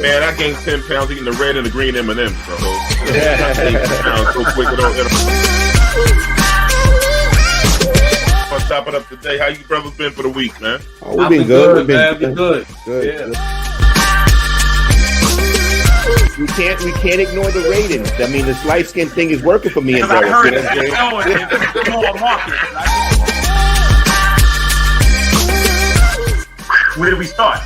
Yeah. Man, I gained 10 pounds eating the red and the green M&Ms, bro. I gained 10 pounds so quick with all I'll chop it up today. How you brothers been for the week, man? Oh, we've been good, man. Been good. Yeah. We can't ignore the ratings. I mean, this light skin thing is working for me and Derek. I heard it's more market. Where do we start?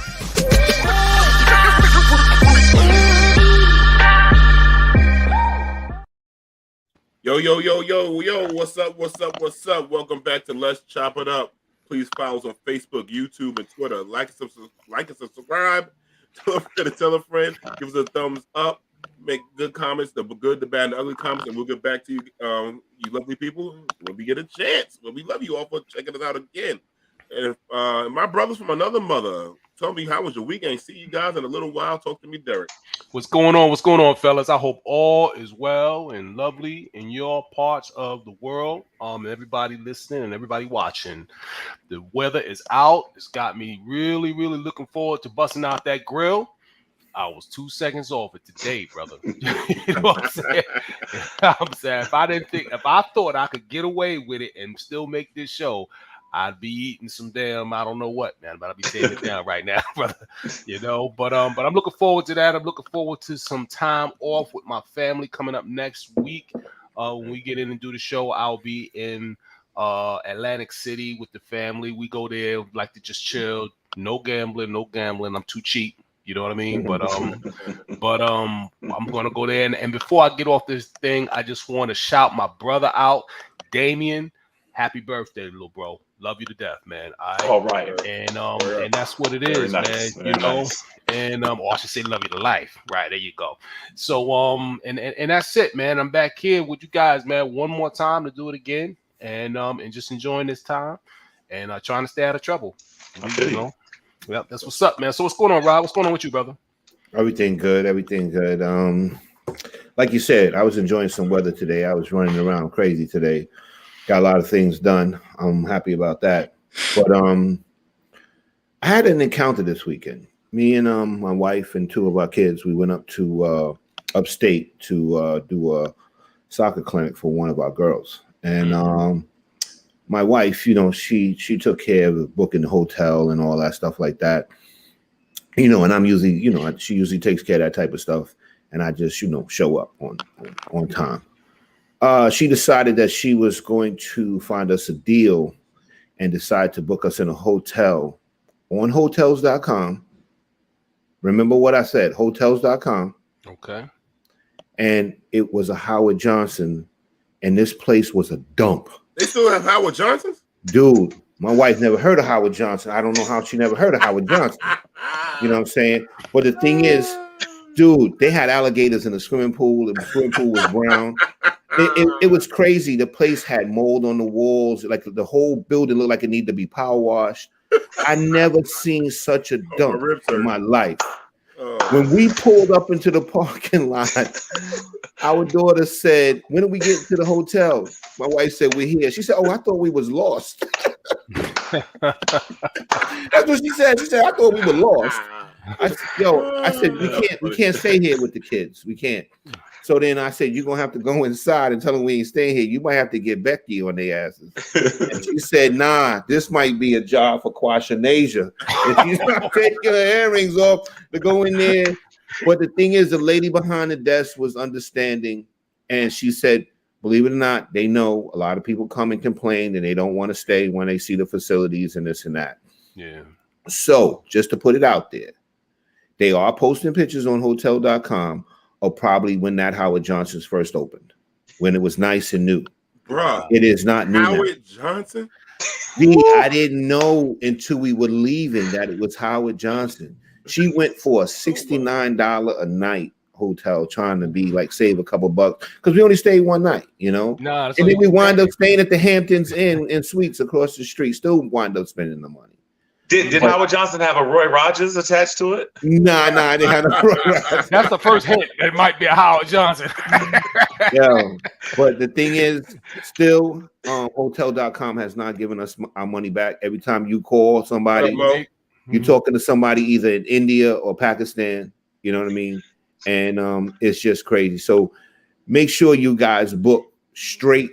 Yo, what's up? Welcome back to Let's Chop It Up. Please follow us on Facebook, YouTube, and Twitter. Like and subscribe. Tell a friend. Give us a thumbs up. Make good comments, the good, the bad, and the ugly comments, and we'll get back to you, you lovely people, when we get a chance. Well, we love you all for checking us out again. And my brothers from another mother, tell me, how was your weekend? See you guys in a little while. Talk to me, Derek. What's going on, fellas? I hope all is well and lovely in your parts of the world. And everybody listening and everybody watching. The weather is out. It's got me really, really looking forward to busting out that grill. I was 2 seconds off it today, brother. You know what I'm saying? I'm saying if I thought I could get away with it and still make this show, I'd be eating some damn, I don't know what, man, but I'll be taking it down right now, brother. You know, but I'm looking forward to that. I'm looking forward to some time off with my family coming up next week. When we get in and do the show, I'll be in Atlantic City with the family. We go there, like to just chill. No gambling. I'm too cheap. You know what I mean? But I'm gonna go there. And before I get off this thing, I just want to shout my brother out, Damien. Happy birthday, little bro. Love you to death, man. All right. And that's what it is, nice, man. You know, nice. And or I should say love you to life. Right, there you go. So and that's it, man. I'm back here with you guys, man, one more time to do it again. And just enjoying this time and trying to stay out of trouble. You know? Yep, that's what's up, man. So what's going on, Rob? What's going on with you, brother? Everything good. Like you said, I was enjoying some weather today. I was running around crazy today. Got a lot of things done. I'm happy about that. But I had an encounter this weekend. Me and my wife and two of our kids, we went up to upstate to do a soccer clinic for one of our girls. And my wife, you know, she took care of booking the hotel and all that stuff like that. You know, and I'm usually, you know, she usually takes care of that type of stuff. And I just, you know, show up on time. She decided that she was going to find us a deal and decide to book us in a hotel on hotels.com. Remember what I said, hotels.com. Okay. And it was a Howard Johnson, and this place was a dump. They still have Howard Johnson's? Dude, my wife never heard of Howard Johnson. I don't know how she never heard of Howard Johnson. You know what I'm saying? But the thing is, dude, they had alligators in the swimming pool. The swimming pool was brown. It was crazy. The place had mold on the walls. Like the whole building looked like it needed to be power washed. I never seen such a dump in my life. When we pulled up into the parking lot, our daughter said, "When did we get to the hotel?" My wife said, "We're here." She said, "Oh, I thought we was lost." That's what she said. She said, "I thought we were lost." I said, we can't stay here with the kids. We can't. So then I said, "You're gonna have to go inside and tell them we ain't staying here. You might have to get Becky on their asses." And she said, "Nah, this might be a job for Quashanasia. If you not take your earrings off to go in there." But the thing is, the lady behind the desk was understanding, and she said, believe it or not, they know a lot of people come and complain and they don't want to stay when they see the facilities and this and that. Yeah. So just to put it out there, they are posting pictures on hotel.com of probably when that Howard Johnson's first opened, when it was nice and new. Bruh. It is not new. Howard Johnson? I didn't know until we were leaving that it was Howard Johnson. She went for a $69 a night hotel trying to be like save a couple bucks because we only stayed one night, you know. And then we wind up staying at the Hamptons Inn in suites across the street, still wind up spending the money. Did Howard Johnson have a Roy Rogers attached to it? Nah, I didn't have a Roy Rogers. That's the first hint. It might be a Howard Johnson. Yeah, but the thing is, still, hotel.com has not given us our money back. Every time you call somebody, you're talking to somebody either in India or Pakistan, You know what I mean? And it's just crazy. So make sure you guys book straight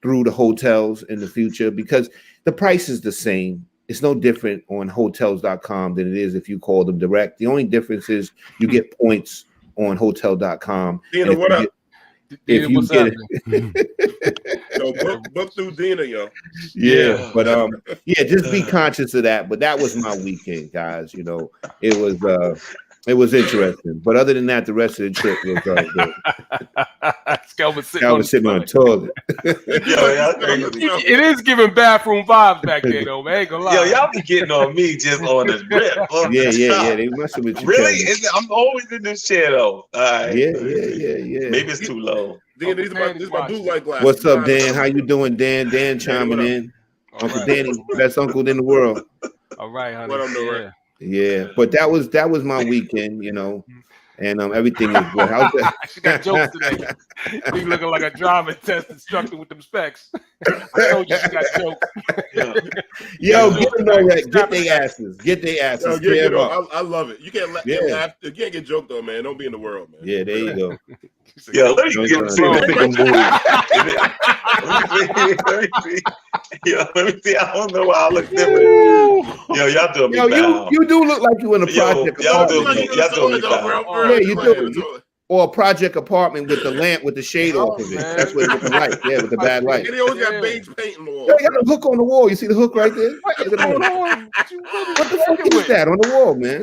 through the hotels in the future because the price is the same. It's no different on hotels.com than it is if you call them direct. The only difference is you get points on hotel.com. Dina, what up? If you get it, yo, book through Dina, yo. Yeah, but just be conscious of that. But that was my weekend, guys. You know, it was interesting. But other than that, the rest of the trip was good. Calvin sitting on the toilet. It is giving bathroom vibes back there, though, man. Ain't gonna lie. Yo, y'all be getting on me just on the rip. Yeah. They messing with you. Really? I'm always in this chair, though. All right. Yeah. Maybe it's too low. Dan, this is my blue light glass. What's up, Dan? How you doing, Dan? Dan chiming in. Uncle Danny, best uncle in the world. All right, honey. What up, no Yeah, but that was my weekend, you know, and everything is good. How's that? She got jokes today. You looking like a drama test instructor with them specs. I told you she got jokes. Yo, get them know that. Get their asses. Get their asses. Yo, I love it. You can't laugh. You can't get joked on, man. Don't be in the world, man. Yeah, there you go. Yo, let me get see this nigga move. Let me see. I don't know why I look different. Yo, y'all doing me bad. You do look like you in a project. Y'all doing me bad. Yeah, you do. Or a project apartment with the lamp with the shade off of it. Man. That's what it's looking like. Yeah, with the bad light. And they always got beige paint on the wall. They got a hook on the wall. You see the hook right there? What the fuck is that on the wall, man?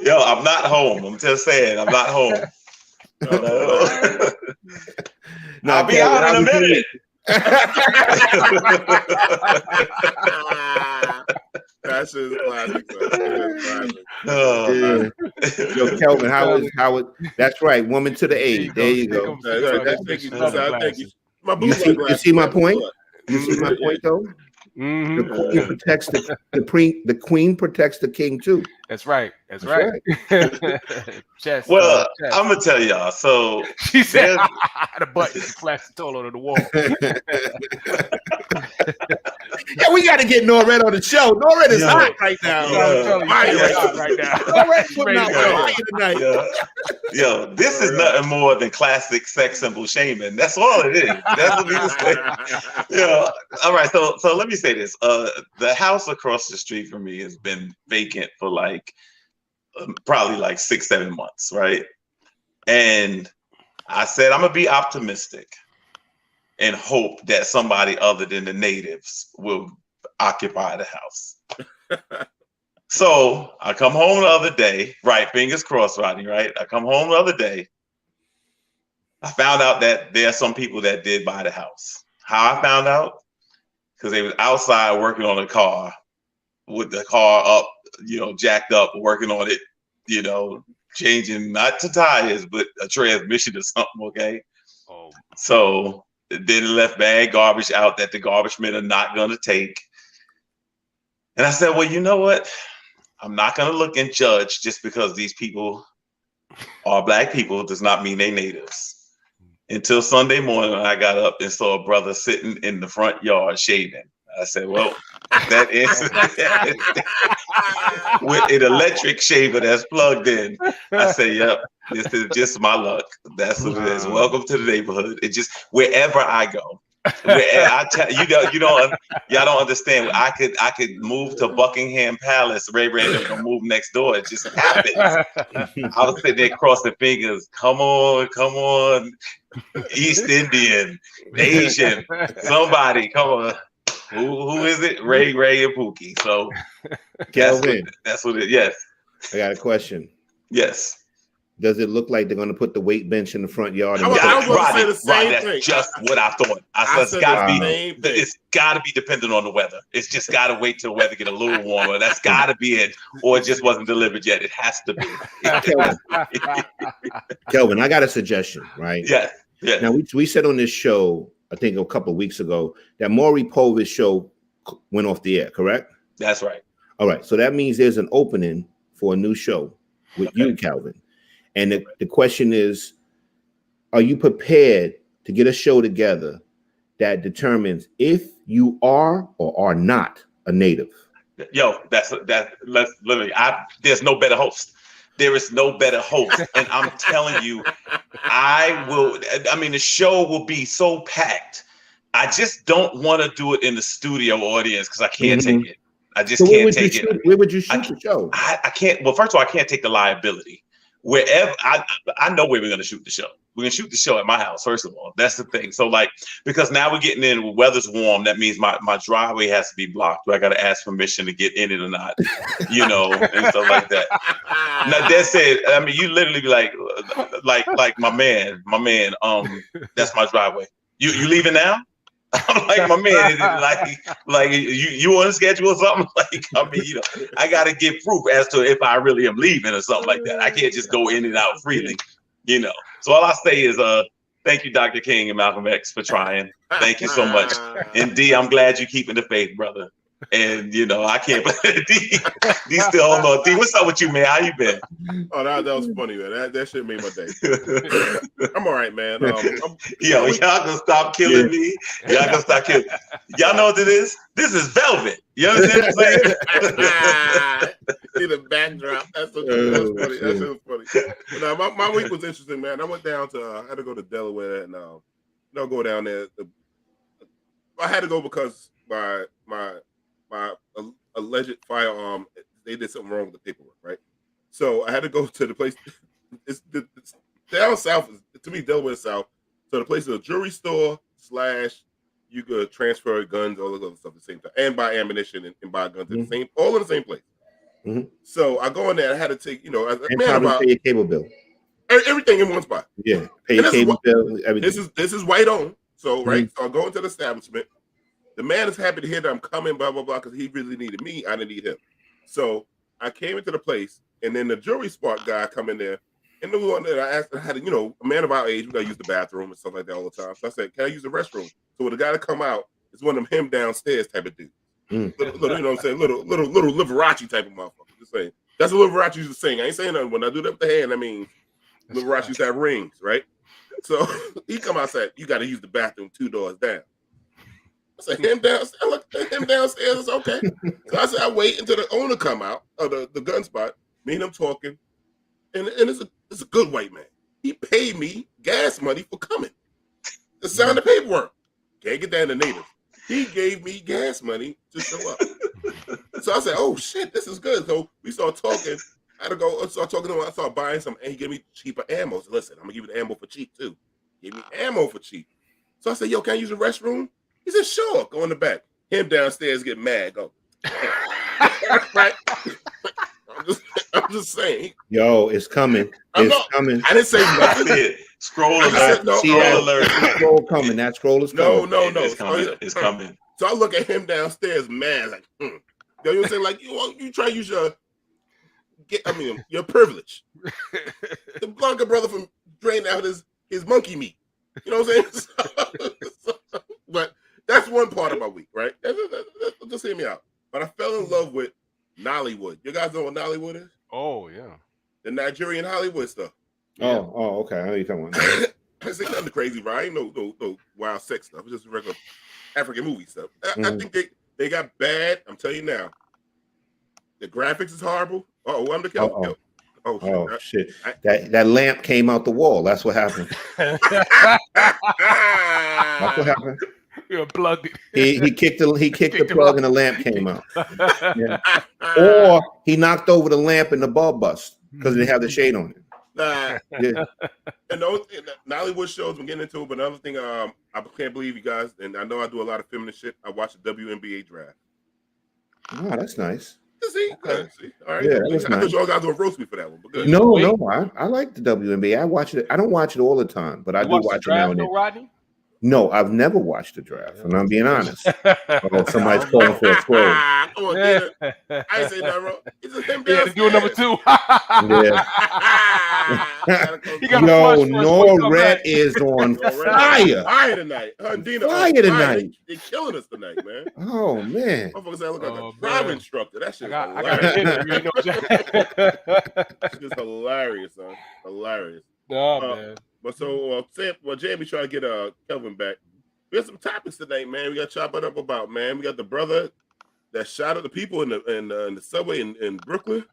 Yo, I'm not home. I'm just saying, I'm not home. I'll be out in a minute. That's just classic. Yo, Kelvin, how it? That's right. Woman to the aid. There you go. You see my point? You see my point, though? Mm-hmm. The queen protects the king too. That's right. Chest, well, I'm gonna tell y'all. So she said the button flashed all over the wall. Yeah, we got to get Norred on the show. Norred is hot right now. Norred putting out fire tonight. Yo, this is nothing more than classic sex symbol shaming. That's all it is. That's what we say. Yeah. All right. So let me say this. The house across the street from me has been vacant for probably 6-7 months, right? And I said I'm gonna be optimistic and hope that somebody other than the natives will occupy the house. So I come home the other day, right? Fingers crossed, Rodney, right? I come home the other day. I found out that there are some people that did buy the house. How I found out? Because they was outside working on a car with the car up, jacked up, working on it, changing not to tires, but a transmission or something, okay? Oh. So then left bag garbage out that the garbage men are not going to take. And I said, well, you know what? I'm not going to look and judge just because these people are black people does not mean they natives. Until Sunday morning, I got up and saw a brother sitting in the front yard shaving. I said, well, that is with an electric shaver that's plugged in. I say, yep, this is just my luck. That's what it is. Welcome to the neighborhood. It just wherever I go. Y'all don't understand. I could move to Buckingham Palace, Ray and move next door. It just happens. I was sitting there crossing fingers. Come on, East Indian, Asian, somebody, come on. Who is it? Ray and Pookie. So that's what it. Yes. I got a question. Yes. Does it look like they're going to put the weight bench in the front yard? I was going to say the same thing. That's just what I thought. It's got to be dependent on the weather. It's just got to wait till the weather get a little warmer. That's got to be it. Or it just wasn't delivered yet. It has to be. Kelvin, I got a suggestion, right? Yeah. Now, we said on this show, I think a couple of weeks ago, that Maury Povich show went off the air, correct? That's right. All right. So that means there's an opening for a new show with you, Calvin. And the question is, are you prepared to get a show together that determines if you are or are not a native? Yo, let's literally, there's no better host. There is no better host. And I'm telling you, the show will be so packed. I just don't want to do it in the studio audience because I can't take it. I just can't take it. Where would you shoot the show? I can't. Well, first of all, I can't take the liability. Wherever I know where we're going to shoot the show. We're going to shoot the show at my house, first of all. That's the thing. So, like, because now we're getting in, when weather's warm, that means my driveway has to be blocked. I got to ask permission to get in it or not, and stuff like that. Now, that said, I mean, you literally be like my man, that's my driveway. You leaving now? I'm like, my man, like you on a schedule or something? Like, I mean, I got to give proof as to if I really am leaving or something like that. I can't just go in and out freely, So all I say is, thank you, Dr. King and Malcolm X, for trying. Thank you so much. And D, I'm glad you're keeping the faith, brother. And I can't believe D still hold on. D, what's up with you, man? How you been? Oh, that was funny, man. That shit made my day. I'm all right, man. Y'all gonna stop killing me. Y'all gonna stop killing. Y'all know what it is? This is Velvet. You understand what I'm saying? See the backdrop. That's funny. That shit was funny. But, my week was interesting, man. I went down to. I had to go to Delaware and go down there. I had to go because my alleged firearm, they did something wrong with the paperwork, right? So I had to go to the place. It's down south, to me, Delaware South. So the place is a jewelry store / you could transfer guns, all this other stuff at the same time, and buy ammunition and buy guns at the same, all in the same place. Mm-hmm. So I go in there. I had to take, pay your cable bill. Everything in one spot. Yeah, pay your cable bill. Everything. This is white on. So right, so I go into the establishment. The man is happy to hear that I'm coming, blah, blah, blah, because he really needed me. I didn't need him. So I came into the place, and then the jewelry spark guy come in there, and the one that I asked, I had, a man of our age, we got to use the bathroom and stuff like that all the time. So I said, can I use the restroom? So the guy to come out is one of them him downstairs type of dude. Little, you know what I'm saying? Little Liberace type of motherfucker. Just saying. That's what Liberace used to sing. I ain't saying nothing. When I do that with the hand, that means Liberace used to have rings, right? So he come outside, you got to use the bathroom 2 doors down. I said, him downstairs. I looked at him downstairs. It's okay. So I said, I wait until the owner come out of the gun spot. Me and him talking, and it's a good white man. He paid me gas money for coming to sign the paperwork. Can't get that in the native. He gave me gas money to show up. So I said, oh shit, this is good. So we started talking. I had to go start talking to him. I started buying some, and he gave me cheaper ammo. So listen, I'm gonna give you the ammo for cheap too. He gave me ammo for cheap. So I said, yo, can I use the restroom? He said, sure, go in the back. Him downstairs get mad, go. Right? I'm just saying. Yo, it's coming. It's coming. I didn't say nothing. Scroll alert. Scroll alert. Scroll coming. That scroll is coming. No. It's coming. It's coming. So I look at him downstairs, mad, like, You know what I'm saying? Like, you try to use your privilege. The Blanca brother from drained out his monkey meat. You know what I'm saying? But that's one part of my week, right? Just hear me out. But I fell in love with Nollywood. You guys know what Nollywood is? Oh, yeah. The Nigerian Hollywood stuff. Oh, okay. I know you're talking about. It's nothing crazy, right? I ain't no wild sex stuff. It's just regular African movie stuff. I think they got bad. I'm telling you now. The graphics is horrible. I'm the killer. Oh shit! That lamp came out the wall. That's what happened. That's what happened. You unplugged it. He kicked the plug and the lamp came out. Yeah. Or he knocked over the lamp and the bulb bust because they have the shade on it. Nah. Yeah. And those Nollywood shows I'm getting into it, but another thing, I can't believe you guys, and I know I do a lot of feminist shit. I watch the WNBA draft. Oh, that's nice. See? All right. Yeah, I thought y'all guys would roast me for that one. But good. No, I like the WNBA. I watch it. I don't watch it all the time, but I do watch it now and then. Rodney? No, I've never watched the draft, and I'm being honest. Somebody's calling for a scroll. Come on, I ain't saying nothing wrong. It's just him downstairs. Do number 2. Yo, Nora Red is on fire. Fire tonight. Dina, fire tonight. They're killing us tonight, man. Oh, man. Motherfuckers say I look like a driving instructor. That shit is hilarious. It's hilarious, son. Hilarious. Oh, man. But so, Jamie trying to get Kelvin back. We got some topics tonight, man. We got to chop it up about, man. We got the brother that shot at the people in the subway in Brooklyn.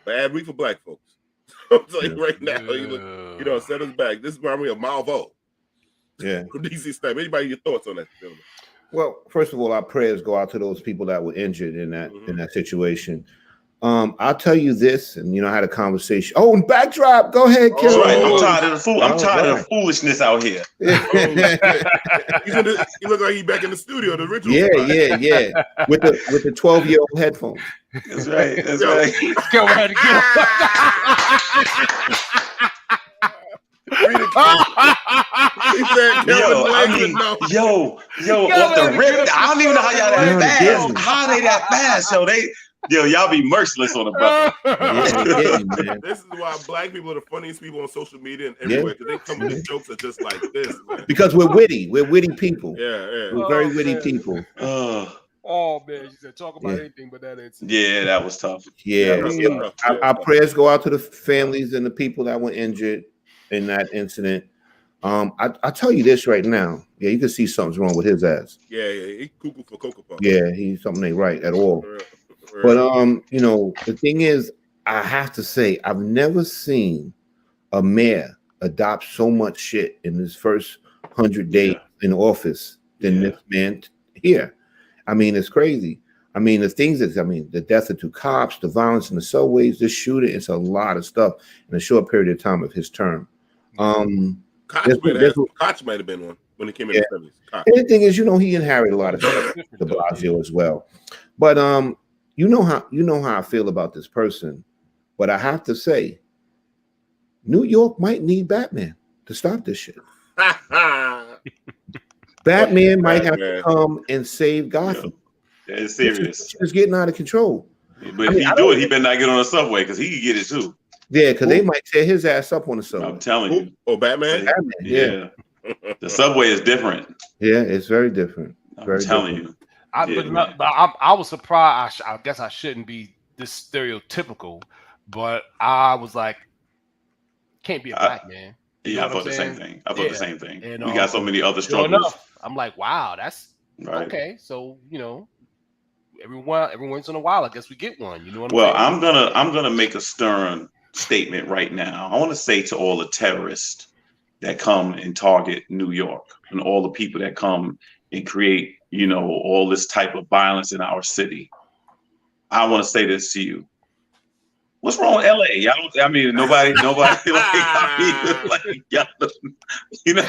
Bad week for black folks. I'm telling you right now, he look, set us back. This reminds me of Malvo. Yeah. From DC Snap. Anybody, your thoughts on that film? Well, first of all, our prayers go out to those people that were injured in that situation. I'll tell you this, and I had a conversation. Oh, and backdrop, go ahead, Kel. That's right. I'm tired of the fool. I'm tired of right. the foolishness out here. He look like he's back in the studio, the original. Yeah. With the 12-year-old headphones. That's right. That's right. Go ahead and get He said, yo, off the rip. I don't even know how y'all that fast. How they that fast? Y'all be merciless on the brother. This is why black people are the funniest people on social media and everywhere, because they come with the jokes are just like this, man. Because we're witty people. Yeah. We're very witty people. Oh man, you said talk about anything but that incident. Yeah, that was tough. Yeah. Our prayers go out to the families and the people that were injured in that incident. I tell you this right now. Yeah, you can see something's wrong with his ass. Yeah, he cuckoo for Cocoa Puff. Yeah, he's something ain't right at all. But the thing is, I have to say, I've never seen a mayor adopt so much shit in his first 100 days in office than this man here. I mean, it's crazy. I mean, the death of 2 cops, the violence in the subways, this shooting, it's a lot of stuff in a short period of time of his term. Koch might have been one when it came in the 70s. And the thing is, he inherited a lot of stuff, de Blasio as well. But you know how I feel about this person. But I have to say, New York might need Batman to stop this shit. Batman might have to come and save Gotham. It's serious. It's getting out of control. But if he do it, he better not get on the subway because he can get it too. Yeah, because they might tear his ass up on the subway. I'm telling you. Oh, Batman? Yeah. The subway is different. Yeah, it's very different. I'm telling you. I was surprised. I guess I shouldn't be this stereotypical, but I was like, can't be a black man. I thought the same thing. The same thing. And, we got so many other sure struggles. Enough, I'm like, wow, that's okay. So every once in a while, I guess we get one. You know what I'm saying? I'm gonna make a stern statement right now. I want to say to all the terrorists that come and target New York and all the people that come and create, all this type of violence in our city. I want to say this to you. What's wrong with LA? Nobody you know what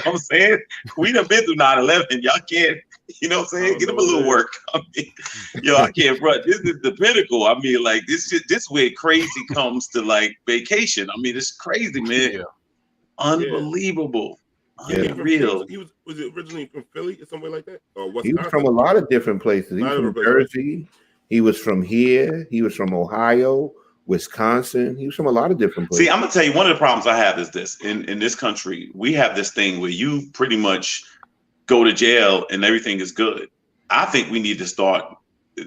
I'm saying? We done been through 9/11. Y'all can't, what I'm saying? Get them a little work. I can't run. This is the pinnacle. This where crazy comes to vacation. It's crazy, man. Yeah. Unbelievable. Yeah. Unreal. Was it originally from Philly or somewhere like that? Or Wisconsin? He was from a lot of different places. He was from Jersey. He was from here. He was from Ohio, Wisconsin. He was from a lot of different places. See, I'm gonna tell you, one of the problems I have is this: in this country, we have this thing where you pretty much go to jail and everything is good. I think we need to start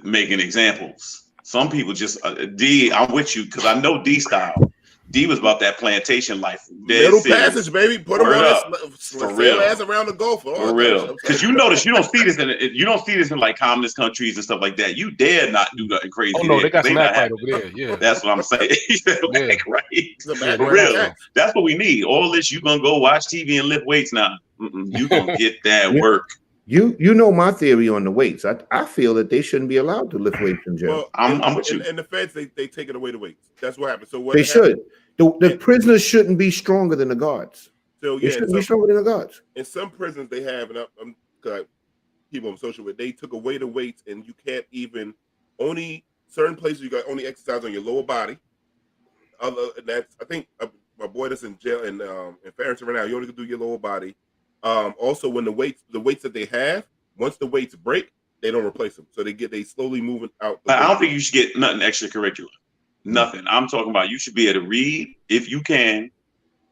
making examples. Some people just D. I'm with you because I know D style. D was about that plantation life. Middle passage, baby. Put them on for real. Ass around the Gulf. For real. Because you notice you don't see this in like communist countries and stuff like that. You dare not do nothing crazy. Oh no, they got some act right over there. Yeah, that's what I'm saying. Right. For real. That's what we need. All this, you gonna go watch TV and lift weights now. You gonna get that work. You know my theory on the weights. I feel that they shouldn't be allowed to lift weights in jail. Well, I'm with you. And the feds, they taking away the weights. That's what happened. So what they should. The prisoners shouldn't be stronger than the guards. So they shouldn't be stronger than the guards. In some prisons, they have, and I'm people I'm social with, they took away the weights, and you can't even certain places you got only exercise on your lower body. That's I think my boy that's in jail in Farrington right now. You only can do your lower body. Also, when the weights that they have, once the weights break, they don't replace them. So they slowly moving out. I don't think you should get nothing extracurricular. Nothing. I'm talking about you should be able to read if you can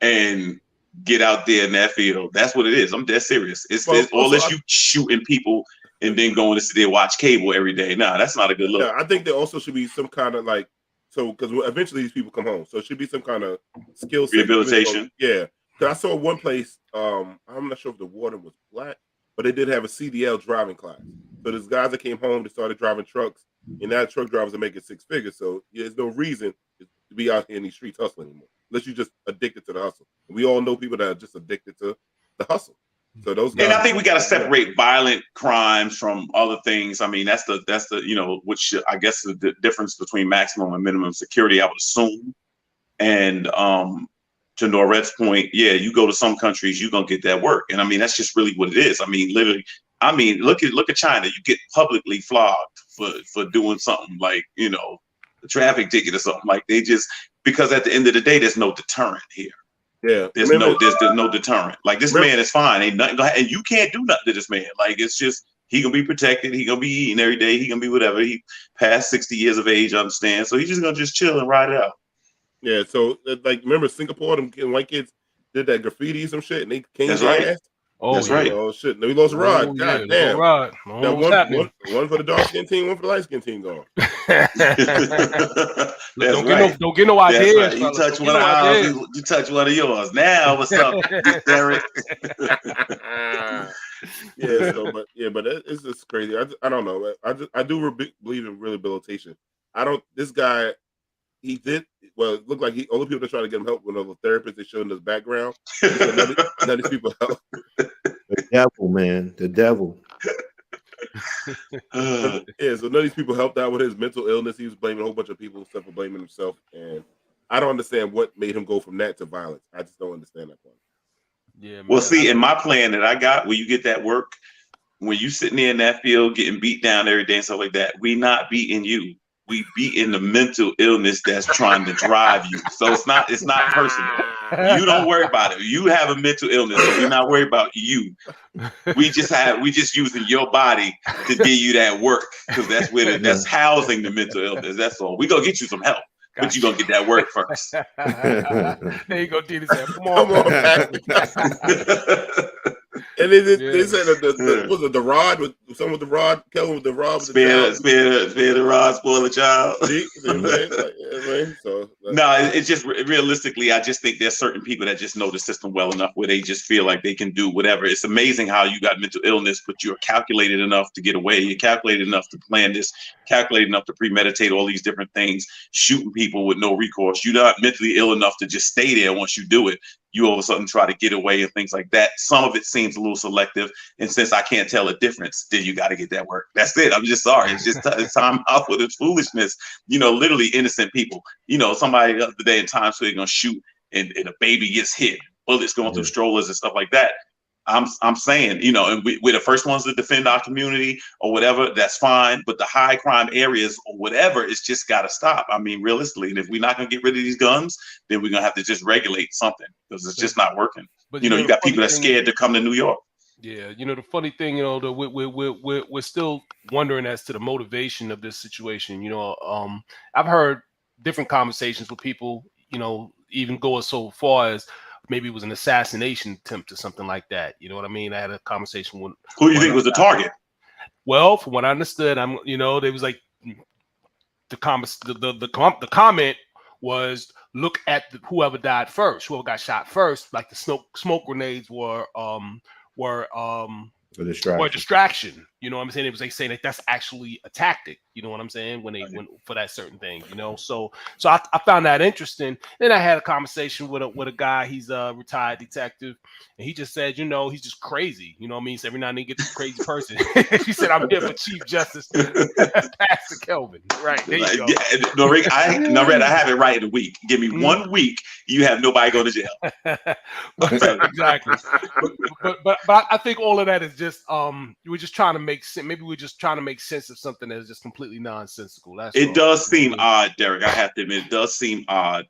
and get out there in that field. That's what it is. I'm dead serious. It's all this you shooting people and then going to sit there watch cable every day. Nah, that's not a good look. Yeah, I think there also should be some kind of because eventually these people come home. So it should be some kind of skill set. Rehabilitation. Yeah. Because I saw one place, I'm not sure if the warden was black, but they did have a CDL driving class. So there's guys that came home, they started driving trucks, and now truck drivers are making 6 figures. So there's no reason to be out here in these streets hustling anymore. unless you're just addicted to the hustle. We all know people that are just addicted to the hustle. So those guys. And I think we got to separate violent crimes from other things. I mean, that's the which I guess is the difference between maximum and minimum security, I would assume. And to Noret's point, yeah, you go to some countries, you're gonna get that work. And I mean, that's just really what it is. I mean, literally, look at China. You get publicly flogged for doing something like, a traffic ticket or something. Like because at the end of the day, there's no deterrent here. Yeah, there's no deterrent. Like, this man is fine. Ain't nothing and you can't do nothing to this man. Like, it's just, he gonna be protected. He gonna be eating every day. He gonna be whatever. He past 60 years of age, understand? So he's just gonna chill and ride it out. Yeah. So like, remember Singapore? Them white kids did that graffiti some shit, and they came. That's right. Ass. Oh, that's right. Oh shit! No, we lost a rod. God damn. Rod. Now one for the dark skin team, one for the light skin team gone. Don't get no ideas. Right. You touch one of ours, you touch one of yours. Now what's up, Derek? But it's just crazy. I don't know. I do believe in rehabilitation. This guy, he did well. It looked like all the people that try to get him help with the therapist they showed in his background. None of these people help. The devil, man, the devil. So none of these people helped out with his mental illness. He was blaming a whole bunch of people except for blaming himself. And I don't understand what made him go from that to violence. I just don't understand that part. Yeah. Man, well, see, in my plan that I got, where you get that work, when you sitting there in that field getting beat down every day and stuff like that, we not beating you. We beating the mental illness that's trying to drive you. So it's not personal. You don't worry about it. You have a mental illness, so we're not worried about you. We just using your body to give you that work, because that's housing the mental illness. That's all. We gonna get you some help. Gotcha. But you gonna get that work first. There you go, Dina. Come on, And they said the rod with someone with the rod, Kelvin with the rod. Spare the rod, spoil the child. No, it's just realistically, I just think there's certain people that just know the system well enough where they just feel like they can do whatever. It's amazing how you got mental illness, but you're calculated enough to get away. You're calculated enough to plan this, calculated enough to premeditate all these different things, shooting people with no recourse. You're not mentally ill enough to just stay there once you do it. You all of a sudden try to get away and things like that. Some of it seems a little selective. And since I can't tell a difference, then you got to get that work. That's it. I'm just sorry. It's just it's time out for this foolishness. Literally innocent people. Somebody the other day in Times Square going to shoot and a baby gets hit. Bullets going through strollers and stuff like that. I'm saying, and we're the first ones to defend our community or whatever, that's fine. But the high crime areas or whatever, it's just got to stop. I mean, realistically, and if we're not going to get rid of these guns, then we're going to have to just regulate something, because it's just not working. But you got people that's scared to come to New York. Yeah, the funny thing, we're still wondering as to the motivation of this situation. I've heard different conversations with people, even going so far as maybe it was an assassination attempt or something like that. You know what I mean? I had a conversation with who you think was the target. Well, from what I understood, they was like the comment was, look at whoever died first, whoever got shot first. Like the smoke grenades were a distraction. You know what I'm saying? It was like saying that that's actually a tactic. You know what I'm saying? When they went for that certain thing, So I found that interesting. Then I had a conversation with a guy. He's a retired detective, and he just said, he's just crazy. You know what I mean? So every now and then he gets a crazy person. He said, I'm here for Chief Justice Pastor Kelvin. Right there you go. Noret, I have it right in a week. Give me 1 week, you have nobody go to jail. Exactly. But I think all of that is just we're just trying to make sense. Maybe we're just trying to make sense of something that is just completely nonsensical. It does seem odd, Derek. I have to admit, it does seem odd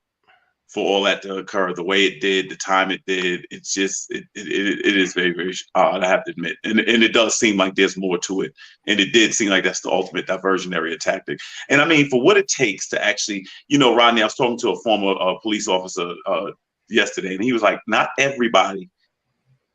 for all that to occur the way it did, the time it did. It's just it is very, very odd, I have to admit. And it does seem like there's more to it. And it did seem like that's the ultimate diversionary tactic. And I mean, for what it takes to actually, Rodney, I was talking to a former police officer yesterday, and he was like, not everybody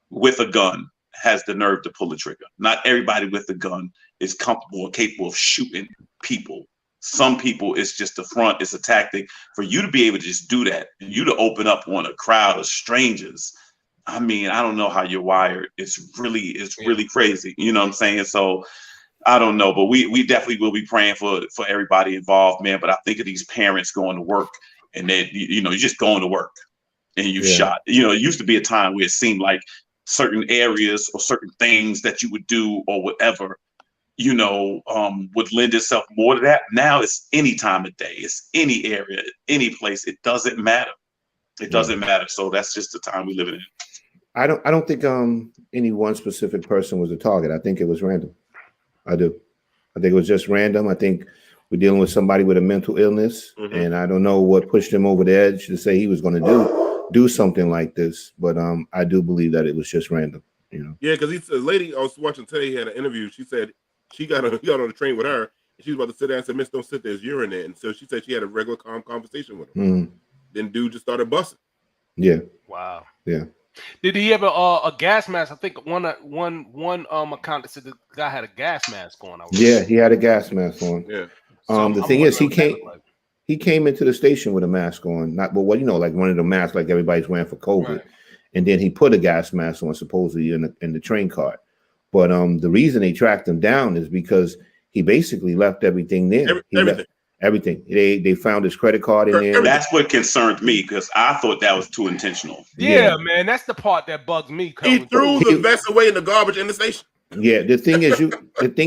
with a gun has the nerve to pull the trigger. Not everybody with a gun is comfortable or capable of shooting people. Some people, it's just a front, it's a tactic for you to be able to just do that, and you to open up on a crowd of strangers. I mean, I don't know how you're wired. It's really crazy. You know what I'm saying? So I don't know, but we definitely will be praying for everybody involved, man. But I think of these parents going to work and then you just going to work and you Yeah. shot. It used to be a time where it seemed like certain areas or certain things that you would do or whatever, would lend itself more to that. Now it's any time of day, it's any area, any place. It doesn't matter. It doesn't matter. So that's just the time we live in. I don't think any one specific person was a target. I think it was random. I do. I think it was just random. I think we're dealing with somebody with a mental illness, and I don't know what pushed him over the edge to say he was going to do something like this. But I do believe that it was just random. Yeah, because a lady I was watching today, he had an interview. She said he got on the train with her, and she was about to sit down and said, "Miss, don't sit there. There's urine there." And so she said she had a regular calm conversation with him. Then dude just started busting. Yeah. Wow. Yeah. Did he have a gas mask? I think one account that said the guy had a gas mask on. Yeah, he had a gas mask on. Yeah. The thing is, he came into the station with a mask on, like one of the masks like everybody's wearing for COVID, Right. And then he put a gas mask on supposedly in the train cart. But the reason they tracked him down is because he basically left everything there. Everything. They found his credit card in there. That's what concerned me because I thought that was too intentional. Yeah, man, that's the part that bugs me. He threw the vest away in the garbage in the station. Yeah, the thing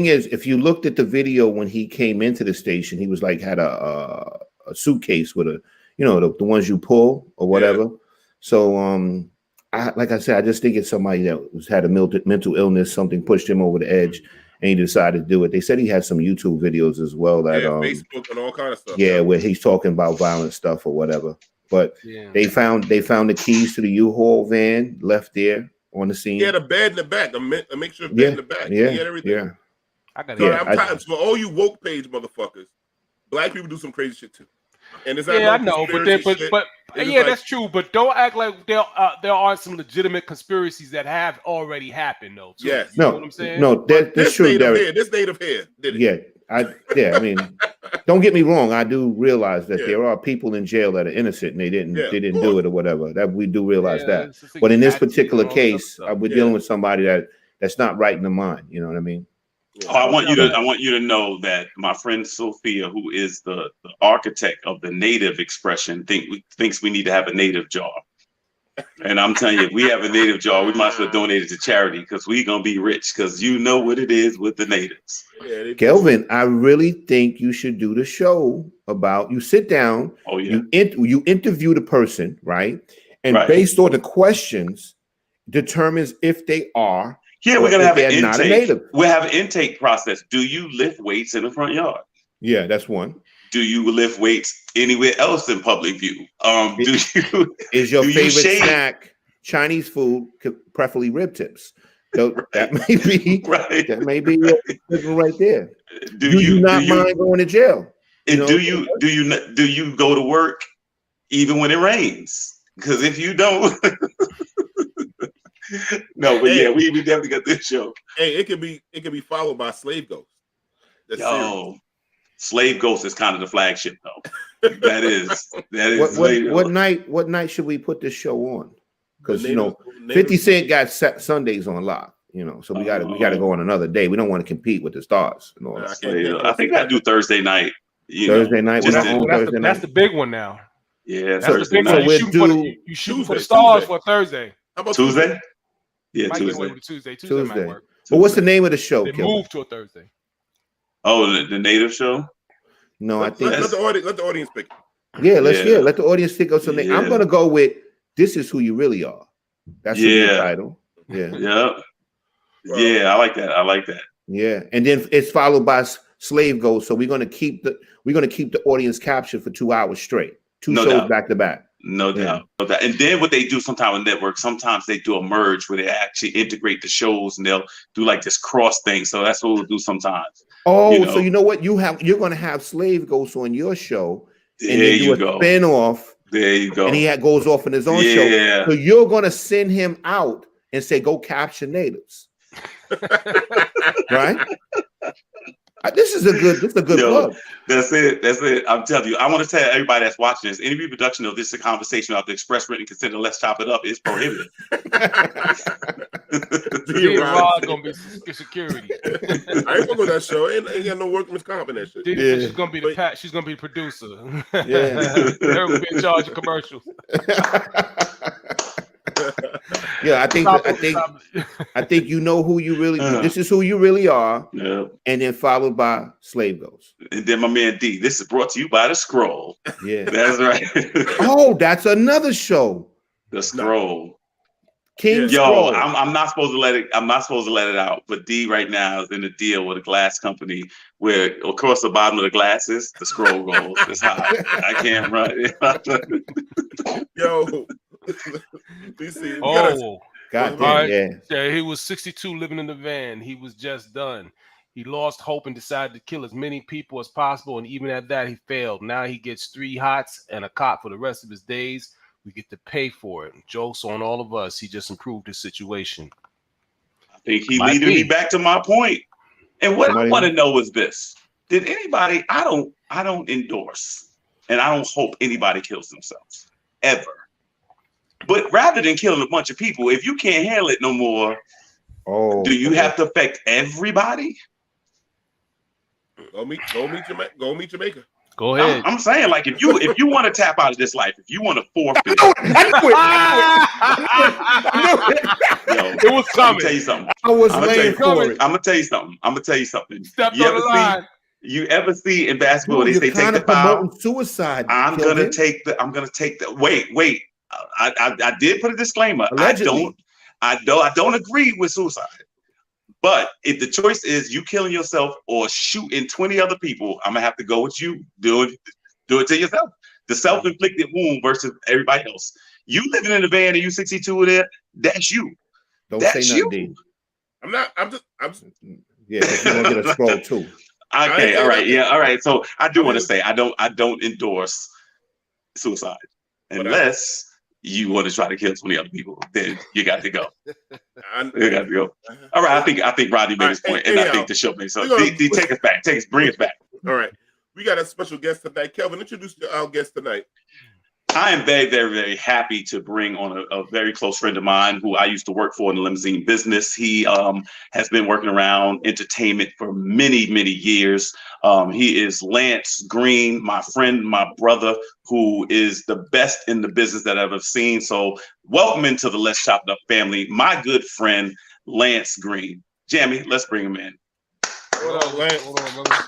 is, if you looked at the video when he came into the station, he was like had a suitcase with the ones you pull or whatever. Yeah. So like I said, I just think it's somebody that had a mental illness. Something pushed him over the edge. And he decided to do it. They said he had some YouTube videos as well that Facebook and all kind of stuff. Yeah, where he's talking about violent stuff or whatever. But they found the keys to the U-Haul van left there on the scene. He had a bed in the back, a makeshift bed in the back. Yeah, he had everything. Yeah. I'm tired. For all you woke page motherfuckers, black people do some crazy shit too. And it's not I know, but that's true. But don't act like there are some legitimate conspiracies that have already happened, though. Too. Yes, you know what I'm saying? No, that's true. This native here did it. I mean, don't get me wrong. I do realize that there are people in jail that are innocent and they didn't do it or whatever. That we do realize that. But in this particular case, we're dealing with somebody that's not right in the mind. You know what I mean? Oh, I want you to know that my friend Sophia, who is the architect of the native expression, thinks we need to have a native jar. And I'm telling you, if we have a native jar, we might as well donate it to charity because we're gonna be rich because you know what it is with the natives. Kelvin, I really think you should do the show about you sit down, you interview the person, right? And based on the questions, determines if they are. Yeah, we're gonna have an intake. We'll have an intake process. Do you lift weights in the front yard? Yeah, that's one. Do you lift weights anywhere else in public view? Is your favorite snack Chinese food, preferably rib tips? So that may be that may be right there. Do you not mind going to jail? And do you go to work even when it rains? Because if you don't. No, but we definitely got this show. Hey, it could be followed by Slave Ghost. Slave Ghost is kind of the flagship, though. That is. What night should we put this show on? Because 50 Cent got Sundays on lock. So we got to go on another day. We don't want to compete with the stars. I think I do Thursday night. Thursday night. That's the big one now. Yeah, Thursday night. You shoot for the stars for Thursday. How about Tuesday? Yeah, Tuesday. Tuesday might work. But what's the name of the show? They moved to a Thursday. Oh, the native show? No, I think let the audience pick. Yeah, let the audience pick up something. I'm gonna go with "This Is Who You Really Are." That's the title. Yeah. Yeah, I like that. Yeah, and then it's followed by Slave Ghost. So we're gonna keep the audience captured for 2 hours straight. Two shows back to back. No doubt. And then what they do sometimes on network, sometimes they do a merge where they actually integrate the shows and they'll do like this cross thing. So that's what we'll do sometimes. Oh, so you know what? You're going to have Slave Ghost on your show, and then do a spin off. There you go. And he goes off on his own show. So you're going to send him out and say, "Go capture natives," right? This is a good plug. That's it. I'm telling you. I want to tell everybody that's watching this, any reproduction of this conversation without the express written consent of Let's Chop It Up is prohibited. D-Rod gonna be security. I ain't fucking with that show. Ain't got no workman's comp in that shit. She's gonna be she's gonna be the producer. Yeah. They're gonna be in charge of commercials. Yeah, I think you know who you really. This is who you really are. Yeah. And then followed by Slave Ghost. And then my man D. This is brought to you by The Scroll. Yeah, that's right. Oh, that's another show. The Scroll. King Yo, Scroll. I'm not supposed to let it. I'm not supposed to let it out. But D right now is in a deal with a glass company where across the bottom of the glasses, the scroll goes. It's hot. I can't run it. Yo. Yeah, he was 62 living in the van. He was just done. He lost hope and decided to kill as many people as possible. And even at that, he failed. Now he gets 3 hots and a cot for the rest of his days. We get to pay for it. Jokes on all of us. He just improved his situation. I think he leading me back to my point. And what I want to know is this. Did anybody, I don't endorse, and I don't hope anybody kills themselves. Ever. But rather than killing a bunch of people, if you can't handle it no more, do you have to affect everybody? Go meet Jamaica. Go ahead. I'm saying, like, if you want to tap out of this life, if you want to forfeit, it was coming. I'm gonna tell you something. I was waiting for it. I'm gonna tell you something. Stepped on the line. You ever see in basketball they say take the foul? Suicide. I'm gonna take the. Wait. I did put a disclaimer. Allegedly. I don't agree with suicide. But if the choice is you killing yourself or shooting 20 other people, I'm gonna have to go with you. Do it to yourself. The self-inflicted wound versus everybody else. You living in a van and you 62 there, that's you. That's say nothing. You. I'm just. Yeah, but you're gonna get a scroll too. Okay, all right, yeah, all right. So I do want to say I don't endorse suicide unless you want to try to kill 20 other people. Then you got to go. You got to go. All right, I think Rodney made his point, and I think the show made so. Take us back. Bring us back. All right, we got a special guest tonight. Kelvin, introduce our guest tonight. I am very, very, very happy to bring on a very close friend of mine who I used to work for in the limousine business. He has been working around entertainment for many, many years. He is Lance Green, my friend, my brother, who is the best in the business that I've ever seen. So welcome into the Let's Chop It Up family, my good friend, Lance Green. Jamie, let's bring him in. What up, Lance? Hold on, brother.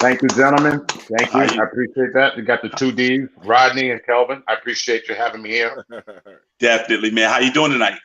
Thank you, gentlemen. Thank you. I appreciate that. You got the 2 Ds, Rodney and Kelvin. I appreciate you having me here. Definitely, man. How you doing tonight?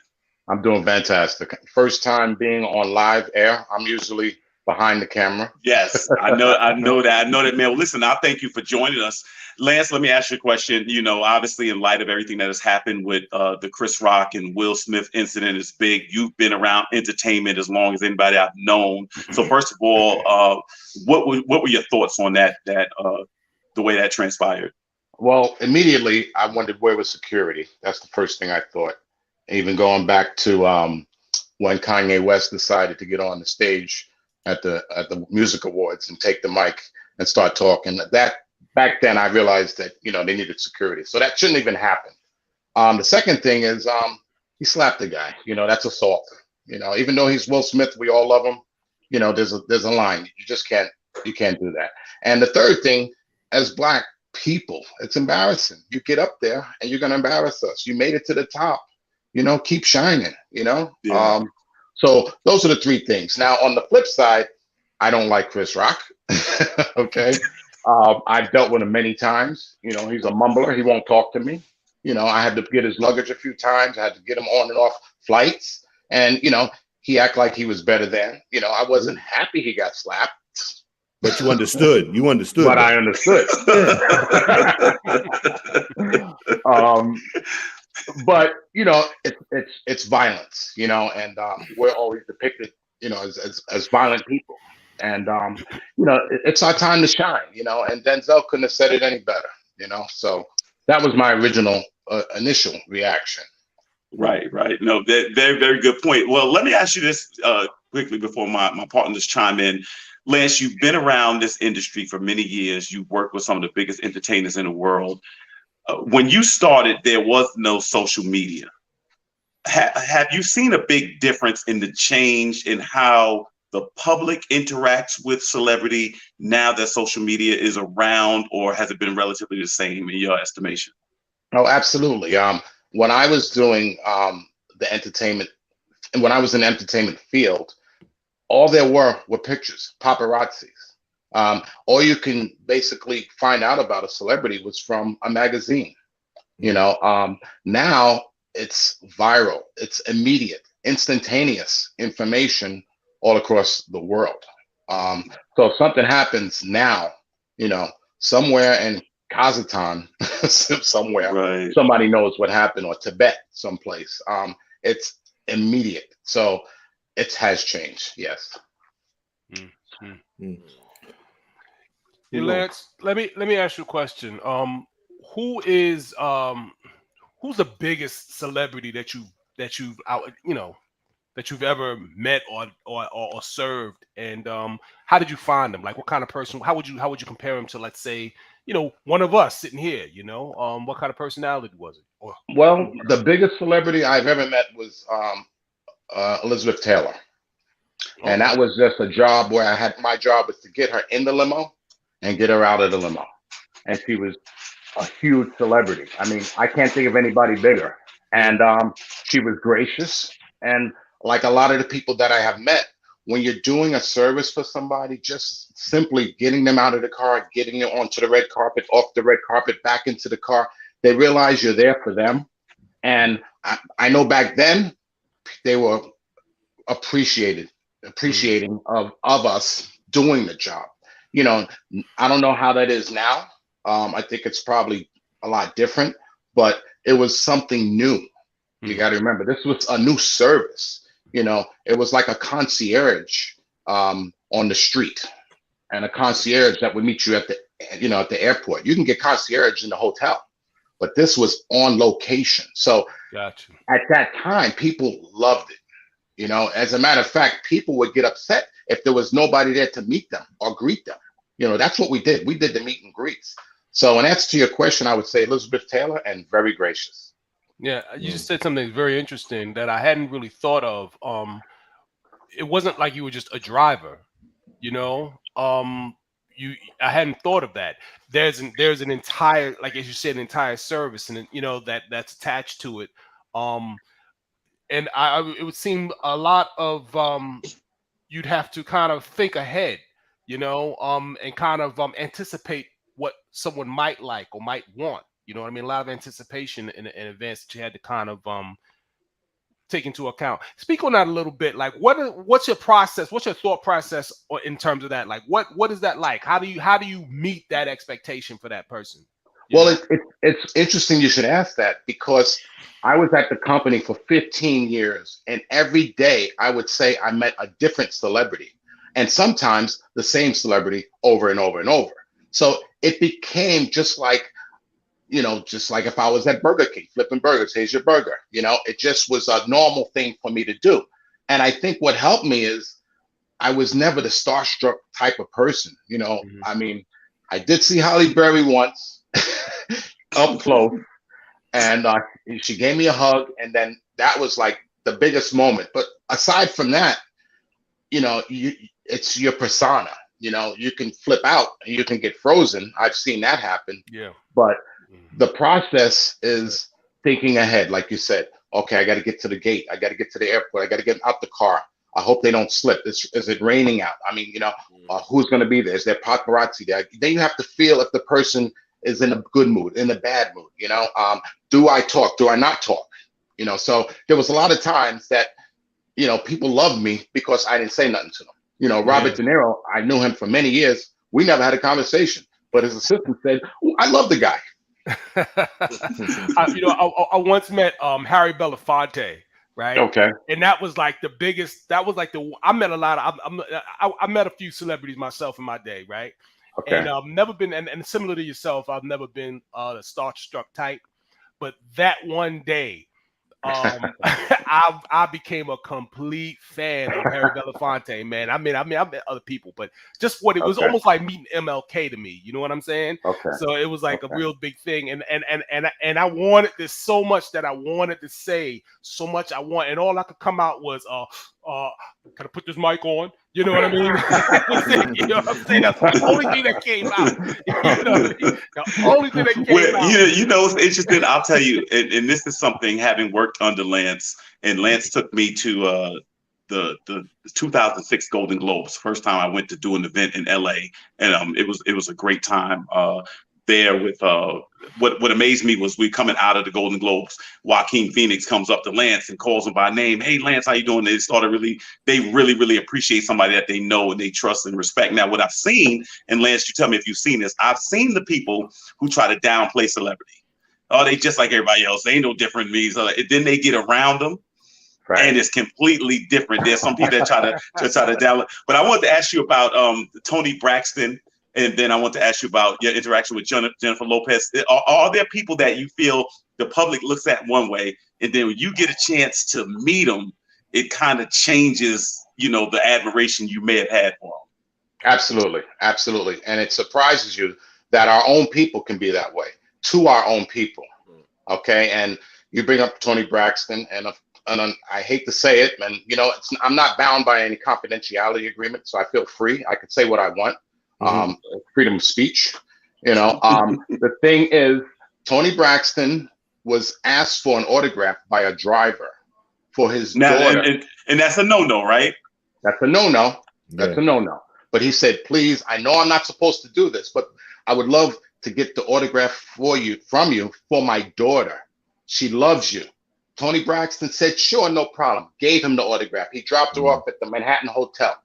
I'm doing fantastic. First time being on live air. I'm usually behind the camera. Yes, I know that, man. Well, listen, I thank you for joining us. Lance, let me ask you a question. You know, obviously, in light of everything that has happened with the Chris Rock and Will Smith incident is big. You've been around entertainment as long as anybody I've known. So, first of all, what were your thoughts on that the way that transpired? Well, immediately I wondered where was security. That's the first thing I thought. Even going back to when Kanye West decided to get on the stage at the music awards and take the mic and start talking. That back then I realized that, you know, they needed security. So that shouldn't even happen. The second thing is he slapped the guy. You know, that's assault. You know, even though he's Will Smith, we all love him. You know, there's a line. You just can't do that. And the third thing, as Black people, it's embarrassing. You get up there and you're gonna embarrass us. You made it to the top. You know, keep shining. You know. Yeah. So those are the 3 things. Now, on the flip side, I don't like Chris Rock. Okay. I've dealt with him many times. You know, he's a mumbler. He won't talk to me. You know, I had to get his luggage a few times. I had to get him on and off flights. And, you know, he acted like he was better than. You know, I wasn't happy he got slapped. But you understood. You understood. But I understood. But you know, it's violence, you know, and we're always depicted, you know, as violent people, and you know, it's our time to shine, you know. And Denzel couldn't have said it any better, you know. So that was my original initial reaction. Right. No, very, very good point. Well, let me ask you this quickly before my partners chime in. Lance, you've been around this industry for many years. You've worked with some of the biggest entertainers in the world. When you started, there was no social media. Have you seen a big difference in the change in how the public interacts with celebrity now that social media is around, or has it been relatively the same in your estimation? Oh, absolutely. When I was doing the entertainment, and when I was in the entertainment field, all there were pictures, paparazzis. All you can basically find out about a celebrity was from a magazine. Now it's viral, it's immediate, instantaneous information all across the world. So if something happens now, somewhere in Kazakhstan, somewhere, Right. somebody knows what happened, or Tibet, someplace. It's immediate. So it has changed. Yes. Hey, Lance, let me ask you a question. Who's the biggest celebrity that you've out that you've ever met or served, and how did you find them? Like, what kind of person? How would you compare him to, let's say, one of us sitting here? What kind of personality was it? Well, the biggest celebrity I've ever met was Elizabeth Taylor. And that was just a job where my job was to get her in the limo and get her out of the limo. And she was a huge celebrity. I mean, I can't think of anybody bigger. And she was gracious. And like a lot of the people that I have met, when you're doing a service for somebody, just simply getting them out of the car, getting them onto the red carpet, off the red carpet, back into the car, they realize you're there for them. And I know back then they were appreciating of us doing the job. I don't know how that is now. I think it's probably a lot different, but it was something new. You got to remember, this was a new service. It was like a concierge on the street, and a concierge that would meet you at the airport. You can get concierge in the hotel, but this was on location. So gotcha. At that time, people loved it. As a matter of fact, people would get upset if there was nobody there to meet them or greet them. That's what we did. We did the meet and greets. So in answer to your question, I would say Elizabeth Taylor, and very gracious. Yeah, you just said something very interesting that I hadn't really thought of. It wasn't like you were just a driver, I hadn't thought of that. There's an entire, like as you said, an entire service, and that's attached to it. And it would seem a lot of you'd have to kind of think ahead, and kind of anticipate what someone might like or might want. You know what I mean? A lot of anticipation in advance that you had to kind of take into account. Speak on that a little bit. Like, what's your process? What's your thought process in terms of that? Like, what is that like? How do you meet that expectation for that person? Well, it's interesting you should ask that, because I was at the company for 15 years, and every day I would say I met a different celebrity, and sometimes the same celebrity over and over and over. So it became just like if I was at Burger King flipping burgers, here's your burger. It just was a normal thing for me to do. And I think what helped me is I was never the starstruck type of person. I mean, I did see Halle Berry once up close, and she gave me a hug, and then that was like the biggest moment. But aside from that, it's your persona. You can flip out and you can get frozen. I've seen that happen. Yeah. But the process is thinking ahead, like you said. Okay, I got to get to the gate. I got to get to the airport. I got to get out the car. I hope they don't slip. Is it raining out? I mean, who's going to be there? Is there paparazzi there? Then you have to feel if the person is in a good mood, in a bad mood. Do I talk? Do I not talk? So there was a lot of times that, people loved me because I didn't say nothing to them. Robert De Niro, I knew him for many years. We never had a conversation, but his assistant said, I love the guy. I once met Harry Belafonte, right? Okay. And that was like the biggest. That was like I met a lot of. I met a few celebrities myself in my day, right? Okay. And I've never been, and similar to yourself, I've never been the starstruck type. But that one day, I became a complete fan of Harry Belafonte, man. I met other people, but just what it was almost like meeting MLK to me. You know what I'm saying? Okay. So it was like a real big thing, and I wanted this so much that I wanted to say so much I want, and all I could come out was can I put this mic on? You know what I mean? You know what I'm saying? That's the only thing that came out. You know what I mean? The only thing that came out. You know, it's interesting. I'll tell you, and this is something having worked under Lance, and Lance took me to the 2006 Golden Globes. First time I went to do an event in LA, and it was a great time there with what amazed me was we coming out of the Golden Globes. Joaquin Phoenix comes up to Lance and calls him by name. Hey, Lance, how you doing? They really appreciate somebody that they know and they trust and respect. Now, what I've seen, and Lance, you tell me if you've seen this, I've seen the people who try to downplay celebrity. Oh, they just like everybody else. They ain't no different than me. So then they get around them. Right. And it's completely different. There's some people that try to download. But I want to ask you about Tony Braxton. And then I want to ask you about your interaction with Jennifer Lopez. Are there people that you feel the public looks at one way, and then when you get a chance to meet them, it kind of changes, you know, the admiration you may have had for them? Absolutely. And it surprises you that our own people can be that way to our own people. Okay. And you bring up Tony Braxton, and I hate to say it, and you know, I'm not bound by any confidentiality agreement, so I feel free. I could say what I want. Freedom of speech, you know. The thing is, Tony Braxton was asked for an autograph by a driver for his daughter. And that's a no-no, right? That's a no-no. That's a no-no. But he said, please, I know I'm not supposed to do this, but I would love to get the autograph from you for my daughter. She loves you. Tony Braxton said, sure, no problem. Gave him the autograph. He dropped her off at the Manhattan Hotel.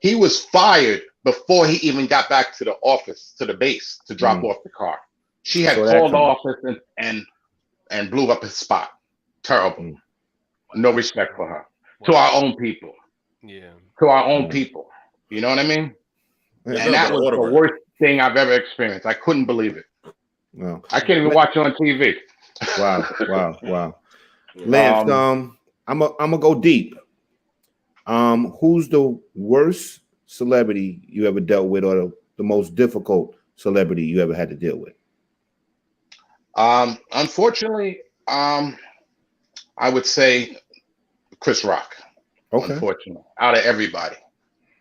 He was fired before he even got back to the office, to the base, to drop off the car. She had called the office and blew up his spot. Terrible. No respect for her. Wow. To our own people. Yeah. To our own people. You know what I mean? Yeah, and that was the worst thing I've ever experienced. I couldn't believe it. Wow. I can't even watch it on TV. Wow. Lance, I'm gonna go deep. Who's the worst celebrity you ever dealt with, or the most difficult celebrity you ever had to deal with? Unfortunately, I would say Chris Rock. Okay. Unfortunately, out of everybody,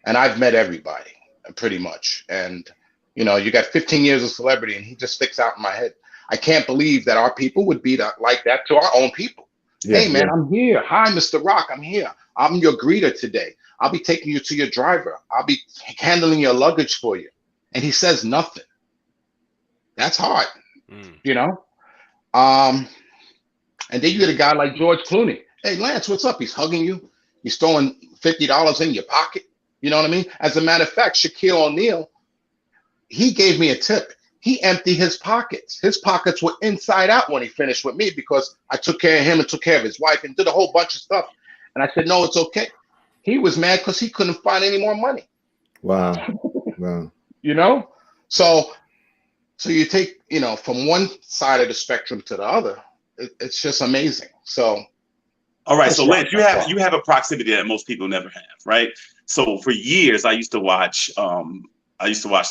and I've met everybody pretty much, and you know, you got 15 years of celebrity, and he just sticks out in my head. I can't believe that our people would be like that to our own people. Yeah, hey, man, I'm here. Hi, Mr. Rock. I'm here. I'm your greeter today. I'll be taking you to your driver. I'll be handling your luggage for you. And he says nothing. That's hard, you know? And then you get a guy like George Clooney. Hey, Lance, what's up? He's hugging you. He's throwing $50 in your pocket. You know what I mean? As a matter of fact, Shaquille O'Neal, he gave me a tip. He emptied his pockets. His pockets were inside out when he finished with me, because I took care of him and took care of his wife and did a whole bunch of stuff. And I said, no, it's okay. He was mad because he couldn't find any more money. Wow. You know? So you take, you know, from one side of the spectrum to the other, it's just amazing. So. All right. So Lance, you have a proximity that most people never have, right? So for years, I used to watch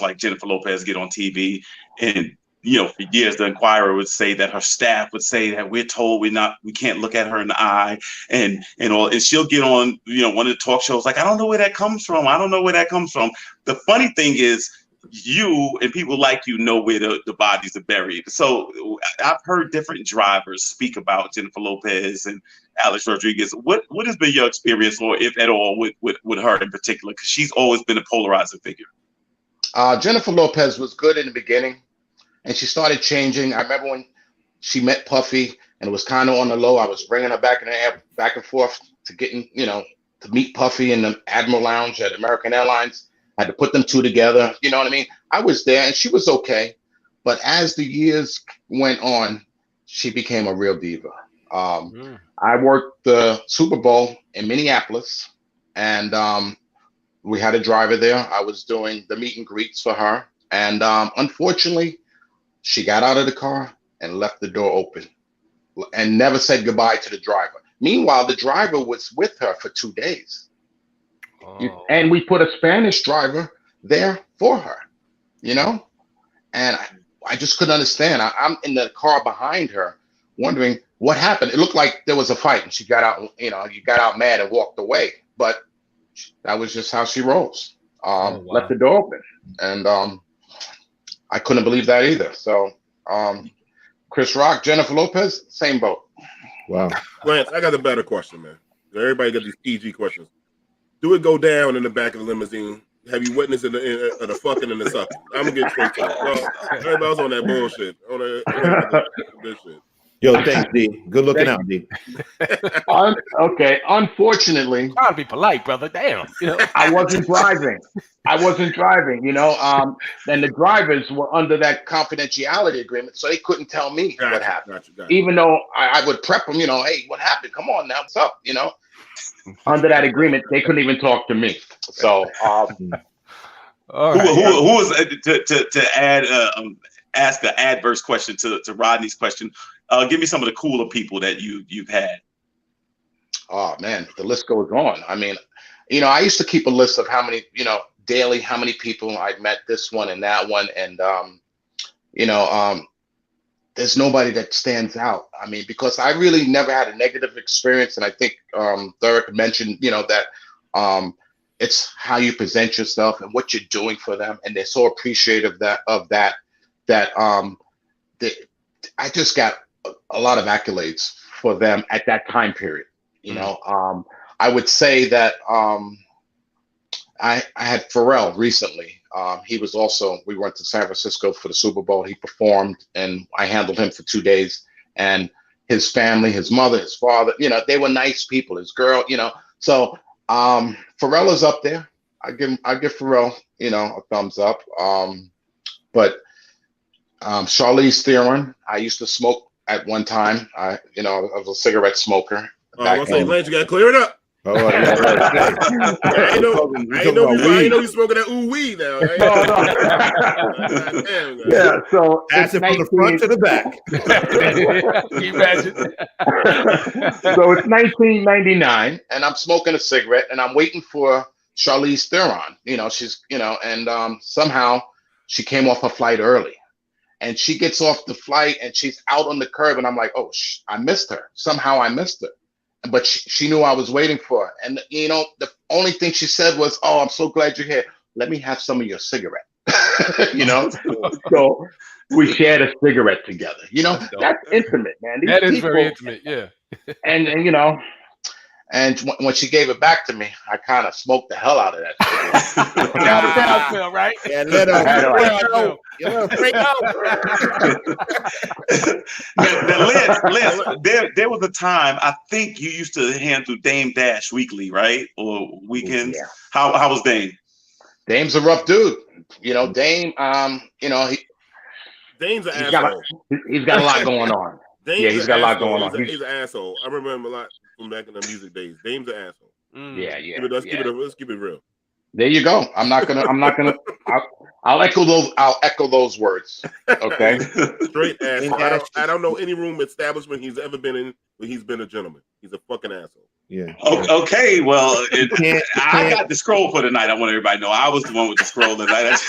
like Jennifer Lopez get on TV, and you know, for years the Inquirer would say that her staff would say that we're told we can't look at her in the eye, and she'll get on, you know, one of the talk shows like, I don't know where that comes from. The funny thing is, you and people like you know where the bodies are buried. So I've heard different drivers speak about Jennifer Lopez and Alex Rodriguez. What has been your experience, or if at all, with her in particular? Because she's always been a polarizing figure. Jennifer Lopez was good in the beginning, and she started changing. I remember when she met Puffy, and it was kind of on the low. I was bringing her back and forth to getting, you know, to meet Puffy in the Admiral Lounge at American Airlines. I had to put them two together. You know what I mean? I was there, and she was okay. But as the years went on, she became a real diva. I worked the Super Bowl in Minneapolis, and we had a driver there. I was doing the meet and greets for her. And unfortunately, she got out of the car and left the door open and never said goodbye to the driver. Meanwhile, the driver was with her for 2 days. Oh. And we put a Spanish driver there for her, you know? And I just couldn't understand. I'm in the car behind her wondering what happened. It looked like there was a fight and she got out, you got out mad and walked away. But that was just how she rolls. Wow. Left the door open. And I couldn't believe that either. So Chris Rock, Jennifer Lopez, same boat. Wow. Lance, I got a better question, man. Everybody got these PG questions. Do it go down in the back of the limousine? Have you witnessed the fucking and the sucking? I'm gonna get straight to it. Well, everybody else on that bullshit. On this shit. Yo, thanks, D. Good looking out, D. Okay. Unfortunately, Trying to be polite, brother. Damn. I wasn't driving. And the drivers were under that confidentiality agreement, so they couldn't tell me what happened. Gotcha. Even though I would prep them, hey, what happened? Come on now, what's up? Under that agreement, they couldn't even talk to me. So, All right. Who was to add ask an adverse question to Rodney's question? Give me some of the cooler people that you've had. Oh man, the list goes on. I mean, I used to keep a list of how many, daily, how many people I'd met, this one and that one, and there's nobody that stands out. I mean, because I really never had a negative experience, and I think Derek mentioned, that it's how you present yourself and what you're doing for them, and they're so appreciative of that. I just got a lot of accolades for them at that time period. I would say that I had Pharrell recently. He was also, we went to San Francisco for the Super Bowl. He performed and I handled him for 2 days, and his family, his mother, his father, they were nice people, his girl, so Pharrell is up there. I give Pharrell, a thumbs up. But Charlize Theron, I used to smoke at one time. I was a cigarette smoker. I was saying, Lance, you got to clear it up. Oh, yeah. I know you smoking that ooh wee now. Yeah, so acid from the front to the back. Can you imagine? So it's 1999, and I'm smoking a cigarette, and I'm waiting for Charlize Theron. She's and somehow she came off her flight early, and she gets off the flight, and she's out on the curb, and I'm like, oh, I missed her. Somehow I missed her. But she knew I was waiting for her. And, the only thing she said was, oh, I'm so glad you're here. Let me have some of your cigarette. So we shared a cigarette together. That's intimate, man. That is very intimate, yeah. And And when she gave it back to me, I kind of smoked the hell out of that. Feel, right? Yeah, let her Liz, there was a time I think you used to handle Dame Dash weekly, right? Or weekends. Yeah. How was Dame? Dame's a rough dude. Dame, Dame's an asshole. He's got a lot going on. He's got a lot going on. He's an asshole. I remember a lot from back in the music days. Dame's an asshole. Let's keep it real. There you go. I'm not gonna. I'll echo those words. Okay. Straight asshole. I don't know any room establishment he's ever been in where he's been a gentleman. He's a fucking asshole. Yeah. Okay. Well, I got the scroll for tonight. I want everybody to know I was the one with the scroll tonight.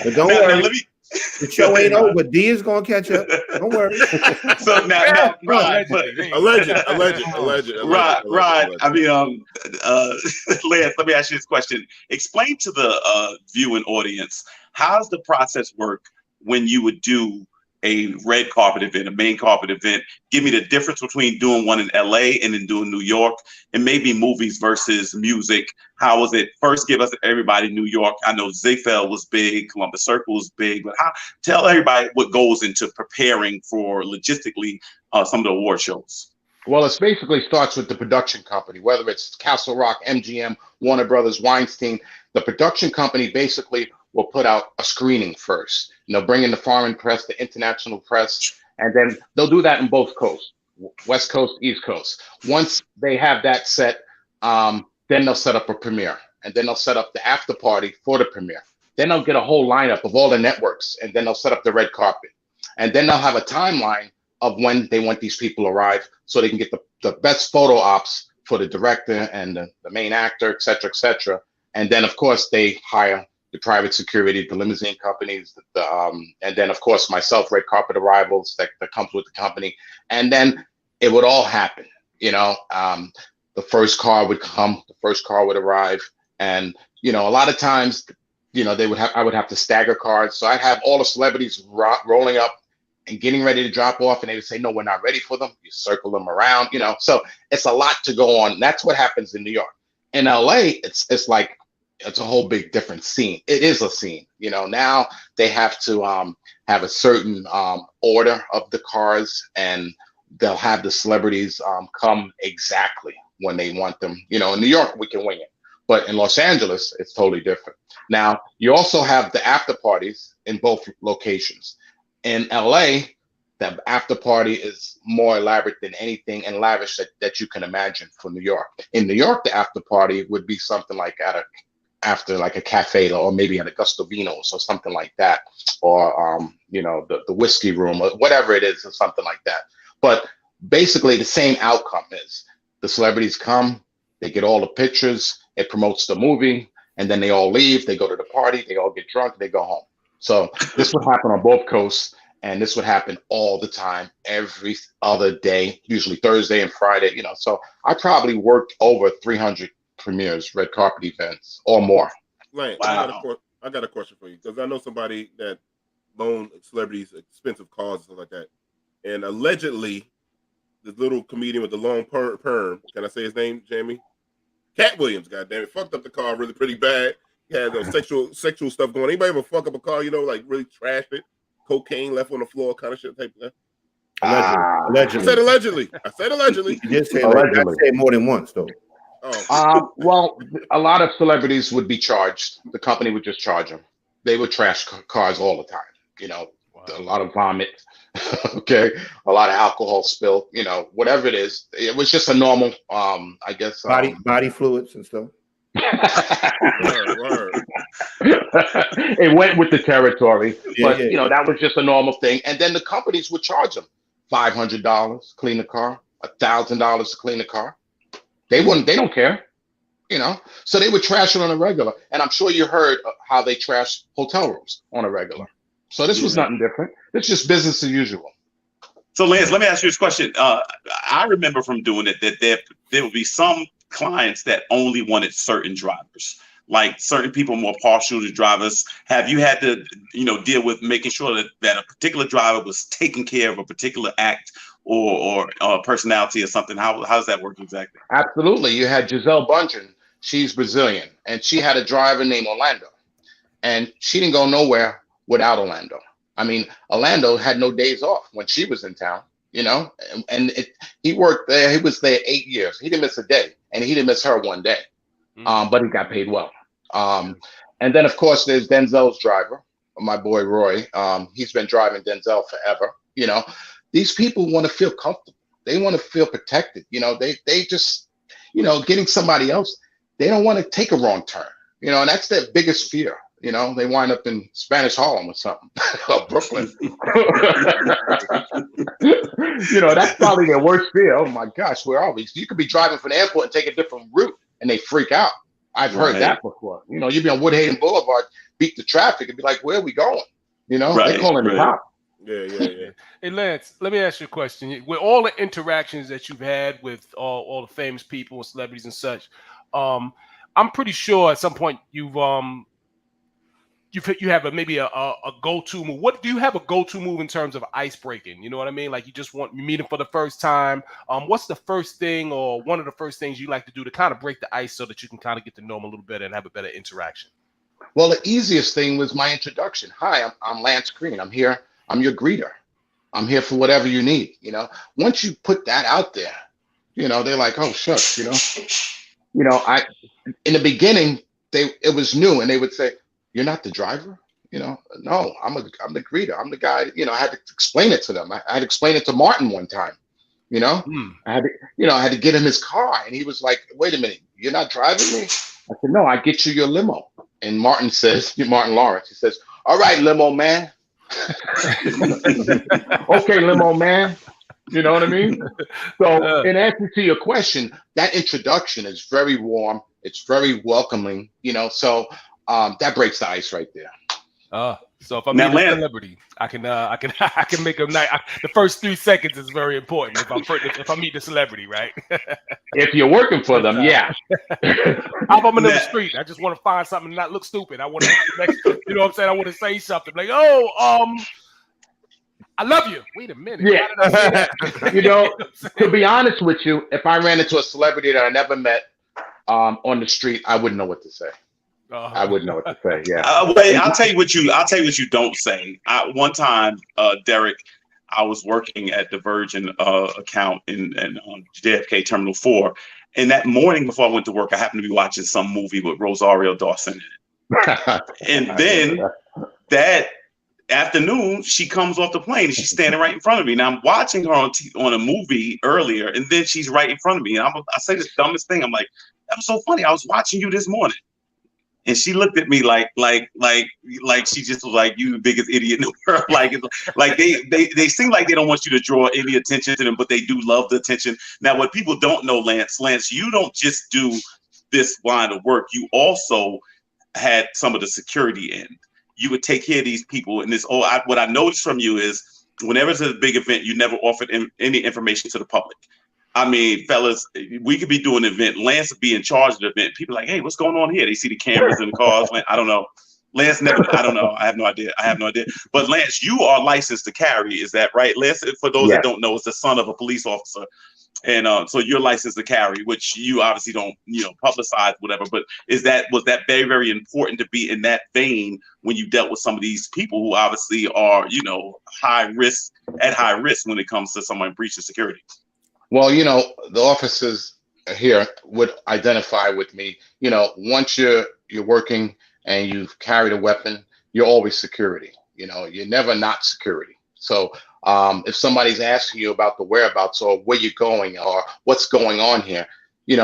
But don't worry. The show ain't over. D is gonna catch up. Don't worry. So now Rod, alleged. Rod. I mean, Lance, let me ask you this question. Explain to the viewing audience, how does the process work when you would do a red carpet event, a main carpet event? Give me the difference between doing one in LA and then doing New York, and maybe movies versus music. How was it? First, give us everybody New York. I know Ziegfeld was big, Columbus Circle was big, but tell everybody what goes into preparing for logistically some of the award shows. Well, it basically starts with the production company, whether it's Castle Rock, MGM, Warner Brothers, Weinstein. The production company basically will put out a screening first. Bring in the foreign press, the international press, and then they'll do that in both coasts, West Coast, East Coast. Once they have that set, then they'll set up a premiere, and then they'll set up the after party for the premiere. Then they'll get a whole lineup of all the networks, and then they'll set up the red carpet. And then they'll have a timeline of when they want these people to arrive so they can get the best photo ops for the director and the main actor, et cetera, et cetera. And then, of course, they hire the private security, the limousine companies, and then, of course, myself, red carpet arrivals that comes with the company. And then it would all happen, you know. The first car would come, the first car would arrive. And, you know, a lot of times, you know, I would have to stagger cars. So I'd have all the celebrities rolling up and getting ready to drop off. And they would say, no, we're not ready for them. You circle them around, you know. So it's a lot to go on. That's what happens in New York. In LA, it's like, it's a whole big different scene. It is a scene, you know. Now they have to have a certain order of the cars, and they'll have the celebrities come exactly when they want them. You know, in New York, we can wing it. But in Los Angeles, it's totally different. Now, you also have the after parties in both locations. In LA, the after party is more elaborate than anything and lavish that you can imagine for New York. In New York, the after party would be something like after like a cafe, or maybe at a Gusto Vino's or something like that, or you know, the whiskey room or whatever it is, or something like that. But basically the same outcome is the celebrities come, they get all the pictures, it promotes the movie, and then they all leave, they go to the party, they all get drunk, they go home. So this would happen on both coasts, and this would happen all the time, every other day, usually Thursday and Friday, you know. So I probably worked over 300 premieres, red carpet events, or more. Lane, Wow. I got a question for you, because I know somebody that loaned celebrities expensive cars and stuff like that. And allegedly, this little comedian with the long perm, can I say his name, Jamie? Cat Williams, goddamn it, fucked up the car really pretty bad. He had those sexual stuff going. Anybody ever fuck up a car, you know, like really trashed it? Cocaine left on the floor, kind of shit type of Allegedly. I said allegedly. You did say Allegedly. I say more than once though. Oh. Well, a lot of celebrities would be charged. The company would just charge them. They would trash cars all the time. You know, a lot of vomit, okay, a lot of alcohol spill. You know, whatever it is, it was just a normal, I guess, Body fluids and stuff. Word. It went with the territory, but Yeah. you know, that was just a normal thing. And then the companies would charge them $500 clean the car, $1,000 to clean the car. They don't care, you know. So they would trash it on a regular. And I'm sure you heard how they trash hotel rooms on a regular. So this was nothing different. It's just business as usual. So Lance, let me ask you this question. I remember from doing it that there would be some clients that only wanted certain drivers, like certain people more partial to drivers. Have you had to, you know, deal with making sure that a particular driver was taking care of a particular act or personality or something? How does that work exactly? Absolutely. You had Giselle Bundchen. She's Brazilian, and she had a driver named Orlando, and she didn't go nowhere without Orlando. I mean, Orlando had no days off when she was in town, you know, and he worked there. He was there 8 years. He didn't miss a day, and he didn't miss her one day, but he got paid well. And then, of course, there's Denzel's driver, my boy Roy. He's been driving Denzel forever. You know, these people want to feel comfortable. They want to feel protected. You know, they just, you know, getting somebody else, they don't want to take a wrong turn. You know, and that's their biggest fear. You know, they wind up in Spanish Harlem or something, or Brooklyn. You know, that's probably their worst fear. Oh my gosh, where are we? You could be driving from the airport and take a different route, and they freak out. I've heard that before. You know, you'd be on Woodhaven Boulevard, beat the traffic, and be like, "Where are we going?" You know, they're calling the cops. Yeah. Hey Lance, let me ask you a question. With all the interactions that you've had with all the famous people and celebrities and such, I'm pretty sure at some point you have maybe a go-to move. What do you have a go-to move in terms of ice breaking? You know what I mean? Like you meet them for the first time. What's the first thing or one of the first things you like to do to kind of break the ice so that you can kind of get to know them a little better and have a better interaction? Well, the easiest thing was my introduction. Hi, I'm Lance Green. I'm here. I'm your greeter. I'm here for whatever you need. You know, once you put that out there, you know, they're like, oh shucks, you know, in the beginning, it was new, and they would say, "You're not the driver?" You know, no, I'm the greeter. I'm the guy. You know, I had to explain it to them. I had to explain it to Martin one time. You know, I had to get him his car, and he was like, "Wait a minute, you're not driving me?" I said, "No, I get you your limo." And Martin Lawrence, he says, "All right, limo man." Okay, limo man. You know what I mean? So, in answer to your question, that introduction is very warm. It's very welcoming. So that breaks the ice right there. So if I Now, meet a Lance- celebrity, I can make a night. The first 3 seconds is very important if I meet the celebrity, right? If you're working for them, yeah. I'm in the street. I just want to find something and not look stupid. I want to, you know what I'm saying? I want to say something like, "Oh, I love you." Wait a minute. Yeah. Why did I say that? To be honest with you, if I ran into a celebrity that I never met on the street, I wouldn't know what to say. I wouldn't know what to say. Yeah. Wait, I'll tell you what you don't say. One time, Derek, I was working at the Virgin account in JFK Terminal 4, and that morning before I went to work, I happened to be watching some movie with Rosario Dawson in it. And then that afternoon, she comes off the plane and she's standing right in front of me. Now I'm watching her on a movie earlier, and then she's right in front of me. And I say the dumbest thing. I'm like, "That was so funny. I was watching you this morning." And she looked at me like she just was like, "You the biggest idiot in the world." like they seem like they don't want you to draw any attention to them, but they do love the attention. Now, what people don't know, Lance, you don't just do this line of work. You also had some of the security end. You would take care of these people. And what I noticed from you is whenever it's a big event, you never offered any information to the public. I mean, fellas, we could be doing an event. Lance would be in charge of the event. People are like, "Hey, what's going on here?" They see the cameras in the cars. I don't know. Lance never. I don't know. I have no idea. But Lance, you are licensed to carry. Is that right? Lance, for those that don't know, is the son of a police officer. And so you're licensed to carry, which you obviously don't, publicize, whatever. But was that very, very important to be in that vein when you dealt with some of these people who obviously are, high risk when it comes to someone breaching security? Well, the officers here would identify with me. Once you're working and you've carried a weapon, you're always security. You're never not security. So if somebody's asking you about the whereabouts or where you're going or what's going on here, you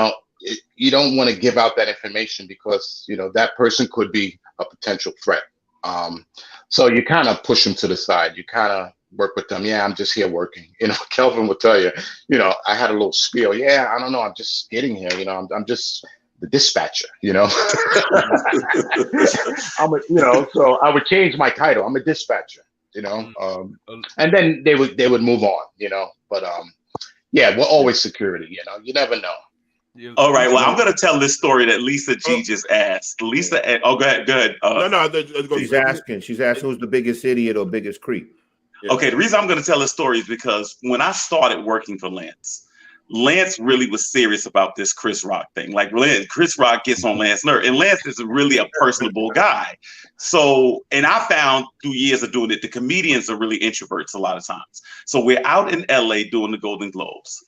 don't want to give out that information because, that person could be a potential threat. So you kind of push them to the side. You kind of work with them. Yeah, I'm just here working. Kelvin will tell you, I had a little spiel. Yeah, I don't know. I'm just getting here. I'm just the dispatcher, so I would change my title. I'm a dispatcher, and then they would move on, but yeah, we're always security, you never know. All right. Well, I'm going to tell this story that Lisa G just asked. Lisa, go ahead. She's asking who's the biggest idiot or biggest creep. Yeah. Okay. The reason I'm going to tell this story is because when I started working for Lance really was serious about this Chris Rock thing. Like, Chris Rock gets on Lance's nerve, and Lance is really a personable guy. So, and I found through years of doing it, the comedians are really introverts a lot of times. So we're out in LA doing the Golden Globes.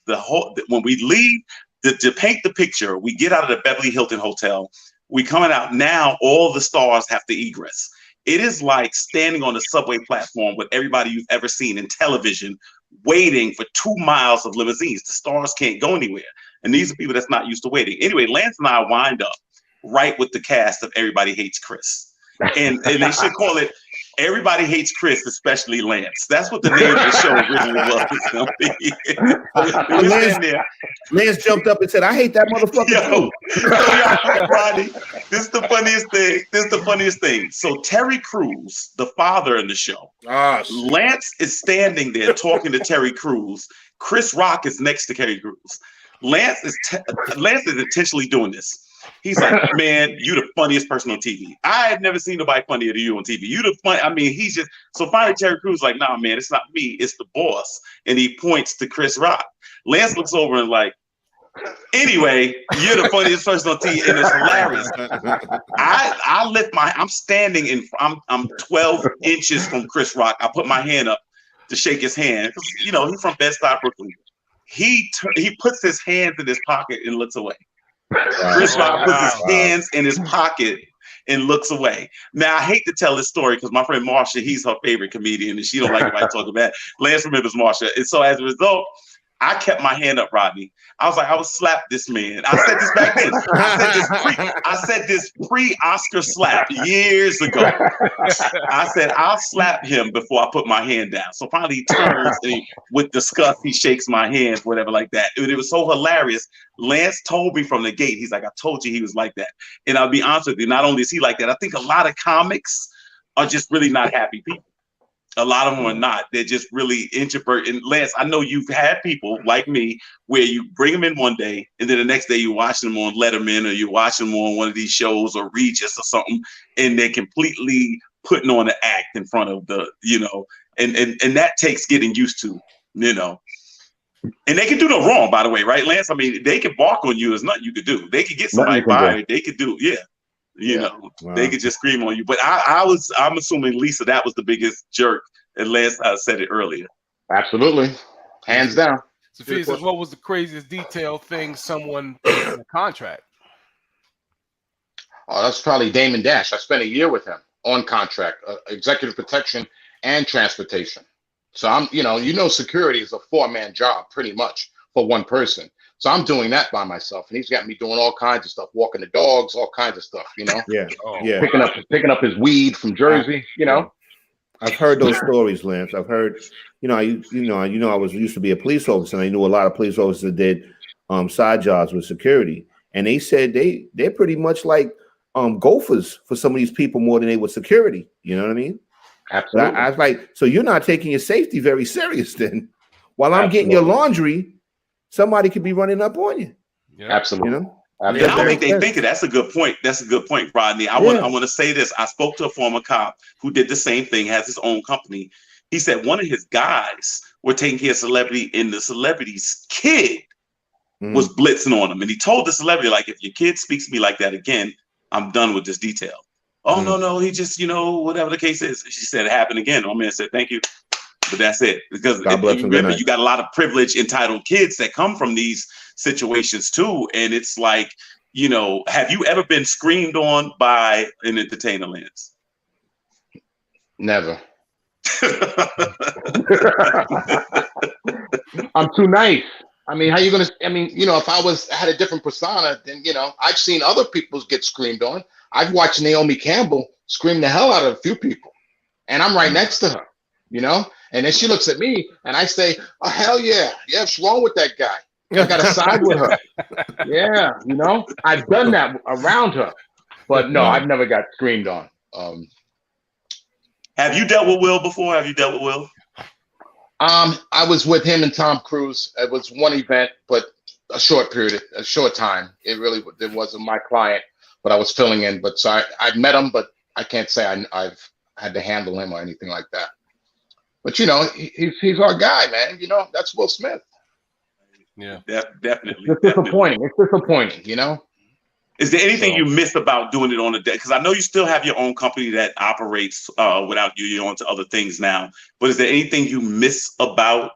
When we leave, to paint the picture, we get out of the Beverly Hilton Hotel. We coming out now, all the stars have to egress. It is like standing on the subway platform with everybody you've ever seen in television, waiting for 2 miles of limousines. The stars can't go anywhere. And these are people that's not used to waiting. Anyway, Lance and I wind up right with the cast of Everybody Hates Chris. And they should call it Everybody Hates Chris, especially Lance. That's what the name of the show originally was. Lance jumped up and said, "I hate that motherfucker too." Rodney, this is the funniest thing. So Terry Crews, the father in the show, Lance is standing there talking to Terry Crews. Chris Rock is next to Terry Crews. Lance is intentionally doing this. He's like, "Man, you the funniest person on TV. I have never seen nobody funnier than you on TV. You the fun." I mean, he's just so finally Terry Crews like, "Nah, man, it's not me, it's the boss." And he points to Chris Rock. Lance looks over and like, "Anyway, you're the funniest person on TV," and it's hilarious. I'm standing I'm 12 inches from Chris Rock. I put my hand up to shake his hand because he's from Bed-Stuy, Brooklyn. He puts his hands in his pocket and looks away. Chris Rock puts his hands in his pocket and looks away. Now, I hate to tell this story because my friend Marsha, he's her favorite comedian, and she don't like anybody talking about it. Lance remembers Marsha. And so as a result, I kept my hand up, Rodney. I was like, I would slap this man. I said this back then. I said this pre-Oscar slap years ago. I said, I'll slap him before I put my hand down. So finally he turns and with disgust, he shakes my hand, whatever like that. It was so hilarious. Lance told me from the gate, he's like, I told you he was like that. And I'll be honest with you, not only is he like that, I think a lot of comics are just really not happy people. A lot of them are not. They're just really introvert. And Lance, I know you've had people like me where you bring them in one day and then the next day you're watching them on Letterman or you're watching them on one of these shows or Regis or something, and they're completely putting on an act in front of the, and that takes getting used to, And they can do no wrong, by the way, right, Lance? I mean, they can bark on you. There's nothing you could do. They could get somebody fired. They could do, wow. They could just scream on you. But I'm assuming, Lisa, that was the biggest jerk. And Lance said it earlier. Absolutely. Hands down. Sophia says, what was the craziest detailed thing someone put in a contract? Oh, that's probably Damon Dash. I spent a year with him on contract, executive protection and transportation. So I'm, security is a 4-man job pretty much for one person. So I'm doing that by myself, and he's got me doing all kinds of stuff, walking the dogs, all kinds of stuff, Yeah. Picking up his weed from Jersey, I've heard those stories, Lance. I've heard, I used to be a police officer, and I knew a lot of police officers that did side jobs with security, and they said they're pretty much like gophers for some of these people more than they were security. You know what I mean? Absolutely. I was like, so you're not taking your safety very serious then. While I'm getting your laundry, somebody could be running up on you. Yeah. Absolutely. I don't think they think it. That's a good point. That's a good point, Rodney. I want to say this. I spoke to a former cop who did the same thing, has his own company. He said one of his guys were taking care of celebrity, and the celebrity's kid was blitzing on him. And he told the celebrity, like, if your kid speaks to me like that again, I'm done with this detail. Oh, no, he just, whatever the case is. She said it happened again. My man said, thank you. But that's it. Because remember, you got a lot of privileged, entitled kids that come from these situations too. And it's like, have you ever been screamed on by an entertainer, Lance? Never. I'm too nice. I mean, how you gonna? I mean, if I had a different persona, then I've seen other people get screamed on. I've watched Naomi Campbell scream the hell out of a few people, and I'm right next to her, And then she looks at me, and I say, "Oh hell yeah, what's wrong with that guy? I got to side with her." Yeah, I've done that around her, but no, I've never got screamed on. Have you dealt with Will before? Have you dealt with Will? I was with him and Tom Cruise. It was one event, but a short time. It wasn't my client, but I was filling in. But so I met him, but I can't say I've had to handle him or anything like that. But he's our guy, man. That's Will Smith. Yeah, definitely. It's disappointing. It's disappointing. Is there anything you miss about doing it on the day? Because I know you still have your own company that operates without you. You're on to other things now. But is there anything you miss about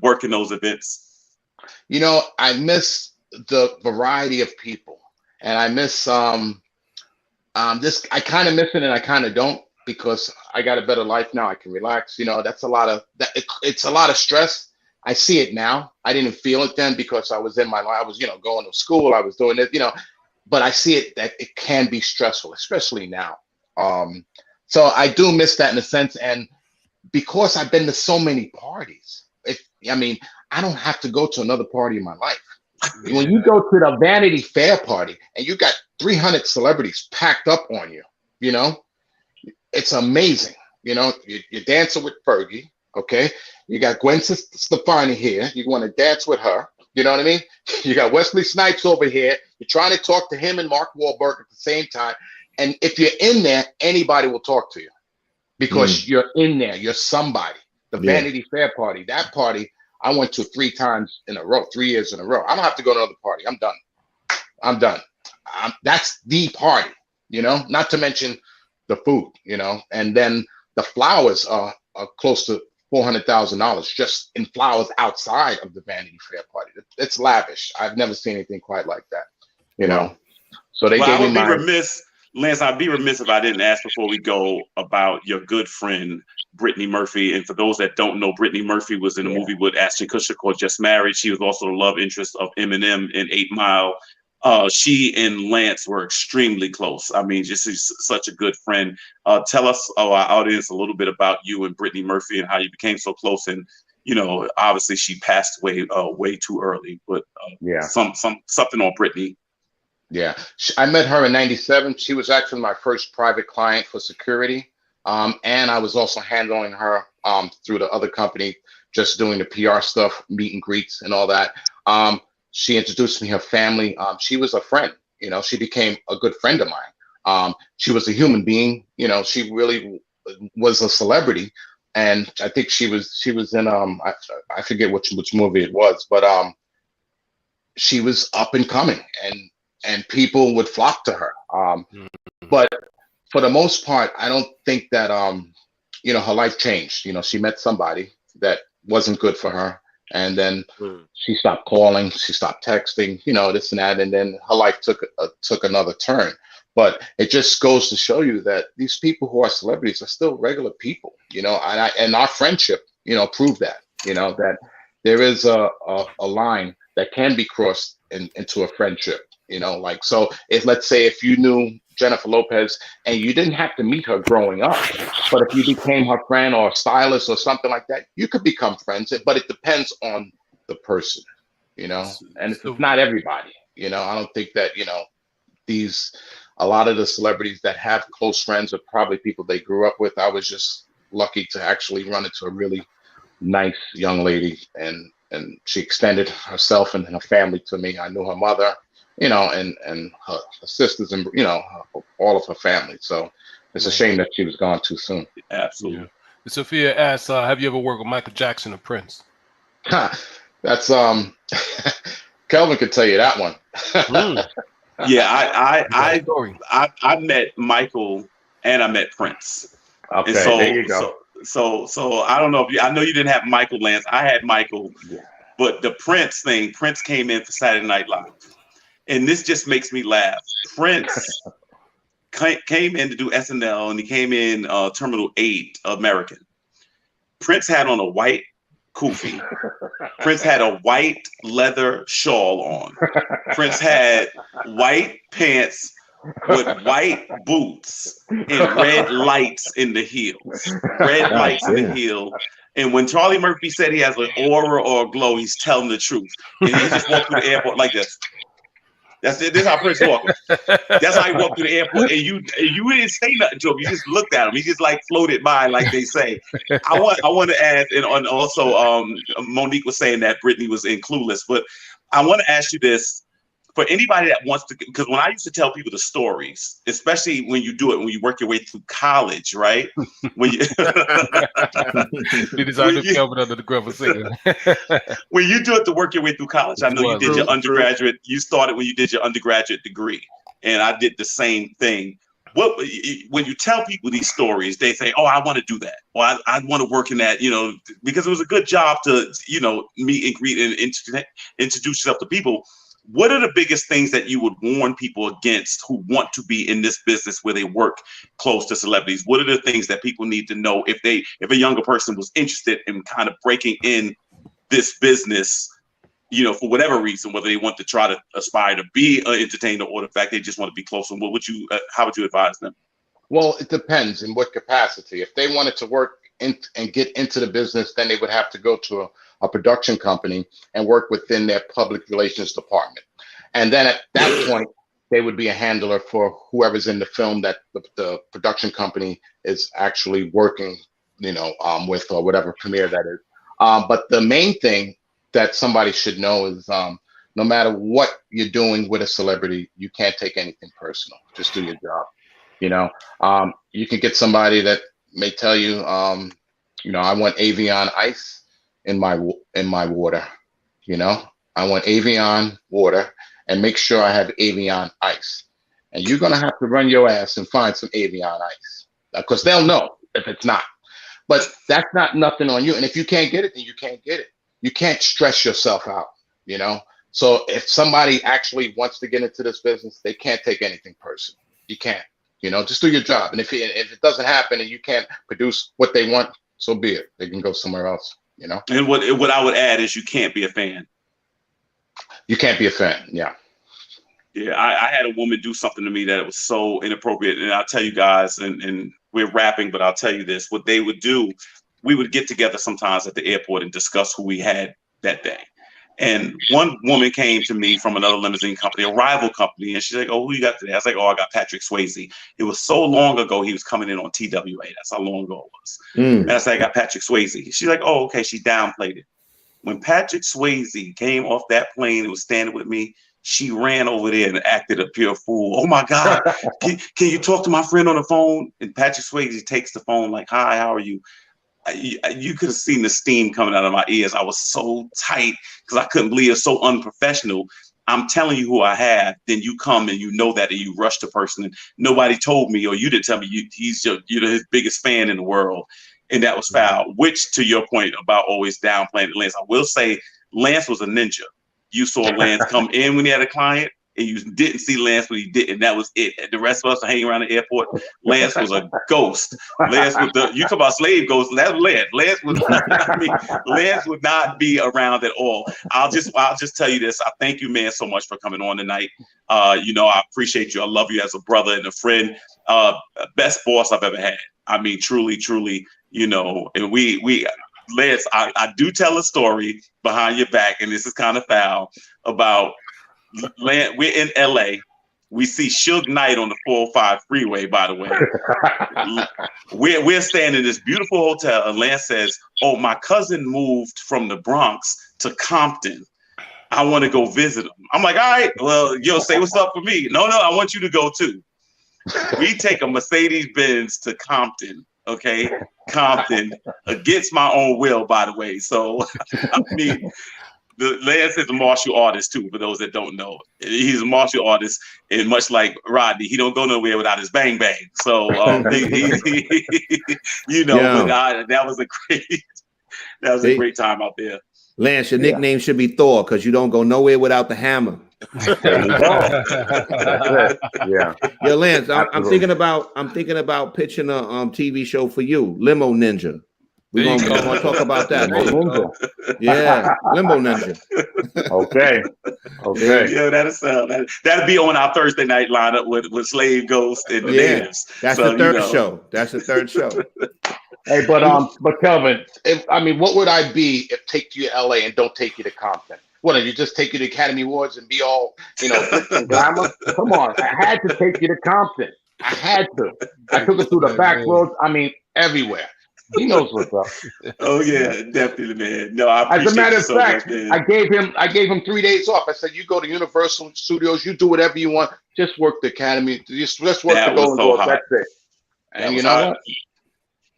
working those events? I miss the variety of people, and I miss this. I kind of miss it, and I kind of don't, because I got a better life now. I can relax. That's a lot of that. It's a lot of stress. I see it now. I didn't feel it then because I was in my life. I was, going to school. I was doing it, but I see it that it can be stressful, especially now. So I do miss that in a sense. And because I've been to so many parties, I don't have to go to another party in my life. When you go to the Vanity Fair party and you got 300 celebrities packed up on you, it's amazing. You're dancing with Fergie. Okay. You got Gwen Stefani here. You want to dance with her. You know what I mean? You got Wesley Snipes over here. You're trying to talk to him and Mark Wahlberg at the same time. And if you're in there, anybody will talk to you because you're in there. You're somebody. The Vanity Fair party, that party, I went to 3 times in a row, 3 years in a row. I don't have to go to another party. I'm done. That's the party, not to mention the food, and then the flowers are close to $400,000 just in flowers outside of the Vanity Fair party. It's lavish. I've never seen anything quite like that, So they gave me remiss, Lance, I'd be remiss if I didn't ask before we go about your good friend Brittany Murphy. And for those that don't know, Brittany Murphy was in a movie with Ashton Kutcher called Just Married. She was also the love interest of Eminem in 8 Mile. She and Lance were extremely close. I mean, just such a good friend. Tell us, our audience, a little bit about you and Brittany Murphy and how you became so close. And obviously she passed away way too early. But something on Brittany. Yeah, I met her in '97. She was actually my first private client for security, and I was also handling her through the other company, just doing the PR stuff, meet and greets, and all that. She introduced me her family. She was a friend. She became a good friend of mine. She was a human being. She really was a celebrity, and I think she was in I forget which movie it was, but she was up and coming, and people would flock to her. But for the most part, I don't think that her life changed. She met somebody that wasn't good for her. And then she stopped calling, she stopped texting, this and that. And then her life took another turn. But it just goes to show you that these people who are celebrities are still regular people, and our friendship, proved that, that there is a line that can be crossed into a friendship, so let's say if you knew Jennifer Lopez and you didn't have to meet her growing up, but if you became her friend or stylist or something like that, you could become friends, but it depends on the person, and it's not everybody, I don't think that, a lot of the celebrities that have close friends are probably people they grew up with. I was just lucky to actually run into a really nice young lady, and she extended herself and her family to me. I knew her mother, and her sisters, and all of her family. So it's a shame that she was gone too soon. Absolutely. Yeah. Sophia asks, have you ever worked with Michael Jackson or Prince? That's Kelvin could tell you that one. Yeah, I met Michael and I met Prince. Okay, and so, there you go. So I don't know if I know you didn't have Michael, Lance. I had Michael, but the Prince thing, Prince came in for Saturday Night Live, and this just makes me laugh. Prince came in to do SNL, and he came in Terminal 8 American. Prince had on a white kufi. Prince had a white leather shawl on. Prince had white pants with white boots and red lights in the heels. Red lights in the heel. And when Charlie Murphy said he has an aura or a glow, he's telling the truth. And he just walked through the airport like this. That's it. This is how Prince walked. That's how he walked through the airport. And you didn't say nothing to him. You just looked at him. He just like floated by, like they say. I want to ask, and also Monique was saying that Brittany was in Clueless, but I want to ask you this. For anybody that wants to, because when I used to tell people the stories, especially when you do it, when you work your way through college, right? When you when you do it to work your way through college, I know you did your undergraduate. You started when you did your undergraduate degree, and I did the same thing. When you tell people these stories, they say, "Oh, I want to do that," or "I want to work in that," because it was a good job to, meet and greet and introduce yourself to people. What are the biggest things that you would warn people against who want to be in this business where they work close to celebrities? What are the things that people need to know if a younger person was interested in kind of breaking in this business, for whatever reason, whether they want to try to aspire to be an entertainer or the fact they just want to be close? And how would you advise them? Well, it depends in what capacity. If they wanted to work and get into the business, then they would have to go to a production company and work within their public relations department. And then at that point, they would be a handler for whoever's in the film that the production company is actually working, with, or whatever premiere that is. But the main thing that somebody should know is no matter what you're doing with a celebrity, you can't take anything personal. Just do your job. You can get somebody that may tell you, I want Avion ice in my water. I want Avion water, and make sure I have Avion ice. And you're gonna have to run your ass and find some Avion ice, because they'll know if it's not. But that's not nothing on you. And if you can't get it, then you can't get it. You can't stress yourself out. So if somebody actually wants to get into this business, they can't take anything personal. You can't. Just do your job. And if it doesn't happen and you can't produce what they want, so be it. They can go somewhere else, you know. And what I would add is you can't be a fan. You can't be a fan. Yeah. Yeah, I had a woman do something to me that was so inappropriate. And I'll tell you guys, and we're rapping, but I'll tell you this, what they would do, we would get together sometimes at the airport and discuss who we had that day. And one woman came to me from another limousine company, a rival company, and she's like, "Oh, who you got today?" I was like, "Oh, I got Patrick Swayze." It was so long ago, he was coming in on TWA. That's how long ago it was. And I said, "I got Patrick Swayze." She's like, "Oh, okay." She downplayed it. When Patrick Swayze came off that plane and was standing with me, she ran over there and acted a pure fool. "Oh my God, can you talk to my friend on the phone?" And Patrick Swayze takes the phone like, "Hi, how are you?" You could have seen the steam coming out of my ears. I was so tight because I couldn't believe it's so unprofessional. I'm telling you who I have, then you come and you know that and you rush the person. And nobody told me, or you didn't tell me you're his biggest fan in the world. And that was foul, which to your point about always downplaying Lance, I will say Lance was a ninja. You saw Lance come in when he had a client, and you didn't see Lance when he didn't. That was it. And the rest of us are hanging around the airport. Lance was a ghost. Lance was you talk about slave ghosts. That's Lance. Lance was Lance would not be around at all. I'll just tell you this. I thank you, man, so much for coming on tonight. You know, I appreciate you. I love you as a brother and a friend. Best boss I've ever had. I mean, truly, you know, and we Lance, I do tell a story behind your back, and this is kind of foul, about Lance. We're in LA. We see Suge Knight on the 405 freeway, by the way. We're staying in this beautiful hotel, and Lance says, "Oh, my cousin moved from the Bronx to Compton. I want to go visit him." I'm like, "All right, well, say what's up for me." No, I want you to go too. We take a Mercedes-Benz to Compton, okay? Compton, against my own will, by the way. So, I mean, Lance is a martial artist too, for those that don't know. He's a martial artist, and much like Rodney, he don't go nowhere without his bang bang. So, you know, but that was a great time out there. Lance, your nickname should be Thor because you don't go nowhere without the hammer. There you go. That's it. Yeah. Yo, Lance, I'm thinking about pitching a TV show for you, Limo Ninja. We're gonna talk about that. Yeah, Limbo Ninja. Okay. Yeah, that'll be on our Thursday night lineup with Slave Ghost and the Natives. That's the third show. That's the third show. Hey, but Kelvin, what would I be if take you to LA and don't take you to Compton? What, you just take you to Academy Awards and be all, glitz and glamour? Come on, I had to take you to Compton. I had to. I took it through the back roads. I mean, everywhere. He knows what's up. Oh yeah, definitely, man. No, I appreciate As a matter of so fact, much, I gave him 3 days off. I said, "You go to Universal Studios, you do whatever you want. Just work the Academy. Just work the Golden Globes. That's it." And you know what?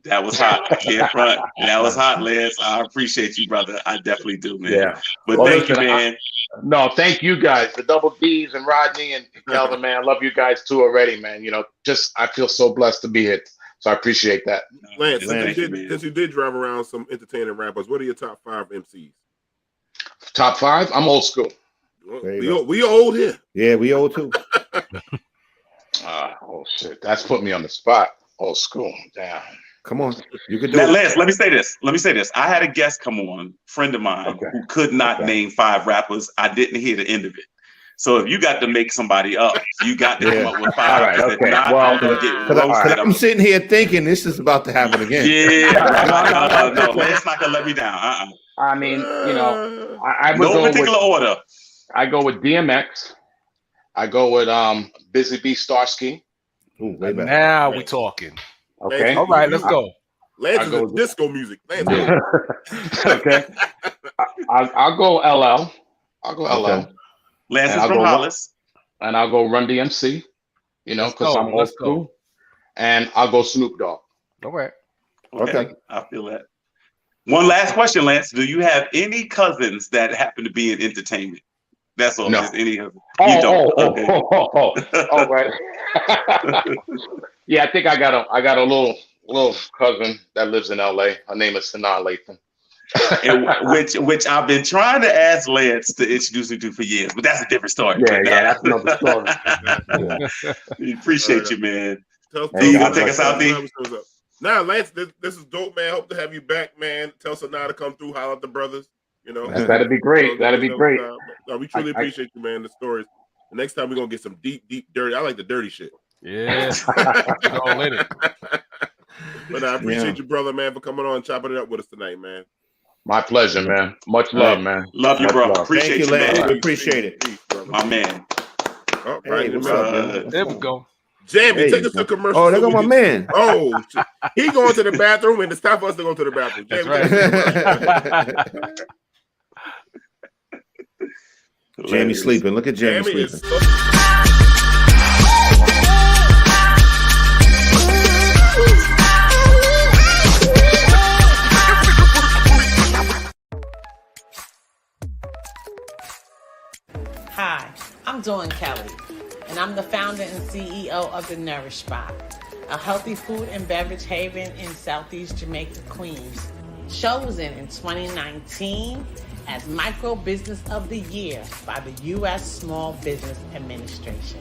That was hot. Yeah, front. That was hot, Lance. I appreciate you, brother. I definitely do, man. Yeah. But thank you, man. Thank you guys, the Double D's and Rodney and Kelvin, man. I love you guys too already, man. I feel so blessed to be here. So I appreciate that. Lance, since you did drive around some entertaining rappers, what are your top 5 MCs? Top 5? I'm old school. We old here. Yeah, we old too. Oh shit, that's put me on the spot. Old school. Damn. Come on, you can do now, it. Lance, let me say this. I had a guest come on, friend of mine, who could not name 5 rappers. I didn't hear the end of it. So if you got to make somebody up, you got to come up with 5. All right, okay. I'm sitting here thinking this is about to happen again. Yeah. No. Lance not gonna let me down. I mean, I would no particular order. I go with DMX. I go with Busy Bee Starsky. Ooh, way back. Now we're talking. Okay. Lance, All right, let's go. Lance is disco music. Lance. Okay. I'll go LL. I'll go LL. Lance is from Hollis. And I'll go Run DMC, because I'm old school. And I'll go Snoop Dogg. All right. Okay. I feel that. One last question, Lance. Do you have any cousins that happen to be in entertainment? That's all. No. You don't. Okay. All right. Yeah, I think I got a little cousin that lives in LA. Her name is Sanaa Lathan. which I've been trying to ask Lance to introduce me to for years, but that's a different story. Yeah, that's another story. We appreciate you, man. You gonna take us out, D? Nah, Lance, this is dope, man. Hope to have you back, man. Tell Sanaa to come through, holler at the brothers. You know, That'd be great. That'd be great. We truly appreciate you, man. The stories. The next time we're gonna get some deep, dirty. I like the dirty shit. Yeah, all in it. But I appreciate you, brother, man, for coming on and chopping it up with us tonight, man. My pleasure, man. Much love, man. Love you, Much bro. love. Appreciate Thank you, you, man. Lance. We appreciate it. Peace, brother. My man. All right, Hey, what's up, man? There we go. Jamie, There take you us to go. commercial. Oh, there go my man. Oh, shit. He going to the bathroom, and it's time for us to go to the bathroom. That's Jamie, right. Jamie's sleeping. Look at Jamie Jamie sleeping. is Hi, I'm Dawn Kelly, and I'm the founder and CEO of The Nourish Spot, a healthy food and beverage haven in Southeast Jamaica, Queens, chosen in 2019 as Micro Business of the Year by the U.S. Small Business Administration.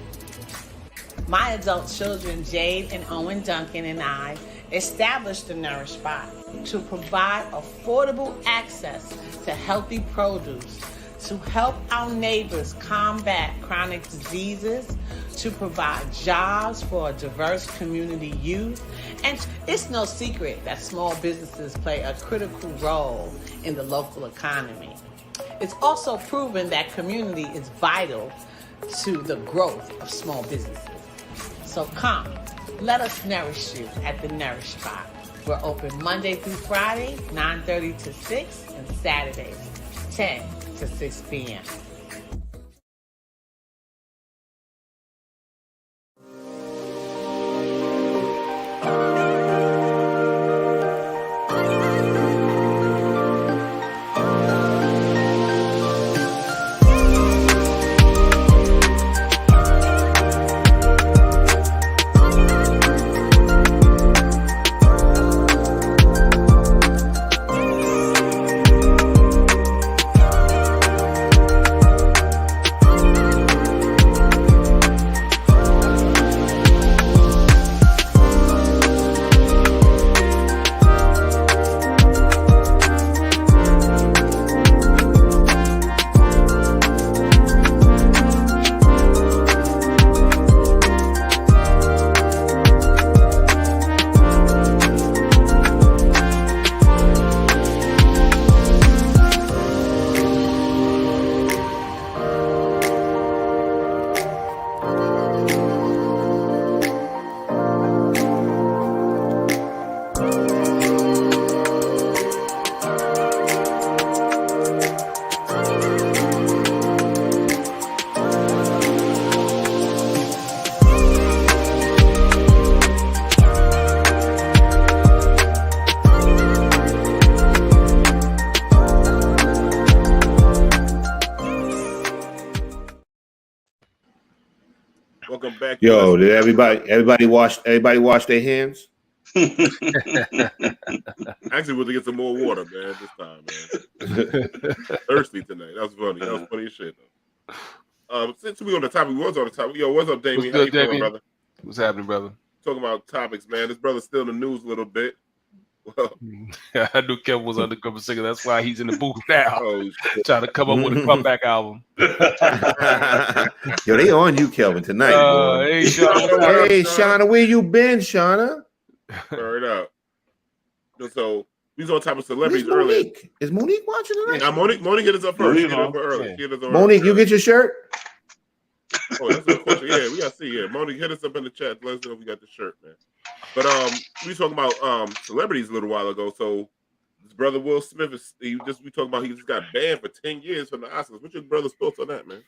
My adult children, Jade and Owen Duncan, and I established The Nourish Spot to provide affordable access to healthy produce, to help our neighbors combat chronic diseases, to provide jobs for a diverse community youth. And it's no secret that small businesses play a critical role in the local economy. It's also proven that community is vital to the growth of small businesses. So come, let us nourish you at The Nourish Spot. We're open Monday through Friday, 9:30 to 6, and Saturdays, 10 to 6 p.m. welcome back. Yo, did everybody wash their hands? Actually, we'll get some more water, man, this time, man. Thirsty tonight. That was funny. That was funny as shit, though. Since we on the topic, yo, what's up, Damien? How you feeling, brother? What's happening, brother? Talking about topics, man. This brother's still in the news a little bit. Well, I knew Kevin was undercover singer. That's why he's in the booth now, oh, trying to come up with a comeback album. Yo, they on you, Kelvin, tonight. Boy. Hey, Sean. Hey, Shauna, where you been, Shauna? Turn it up. So we was on top of celebrities Where's earlier. Monique? Is Monique watching tonight? Yeah, Monique hit us up first. Monique She hit us up early. She hit us up Monique, early. you get your shirt? Oh, that's a good question. Yeah, we gotta see. Yeah, Monique, hit us up in the chat. Let us know if we got the shirt, man. But we was talking about celebrities a little while ago. So his brother Will Smith we talking about he just got banned for 10 years from the Oscars. What's your brother's thoughts on that, man?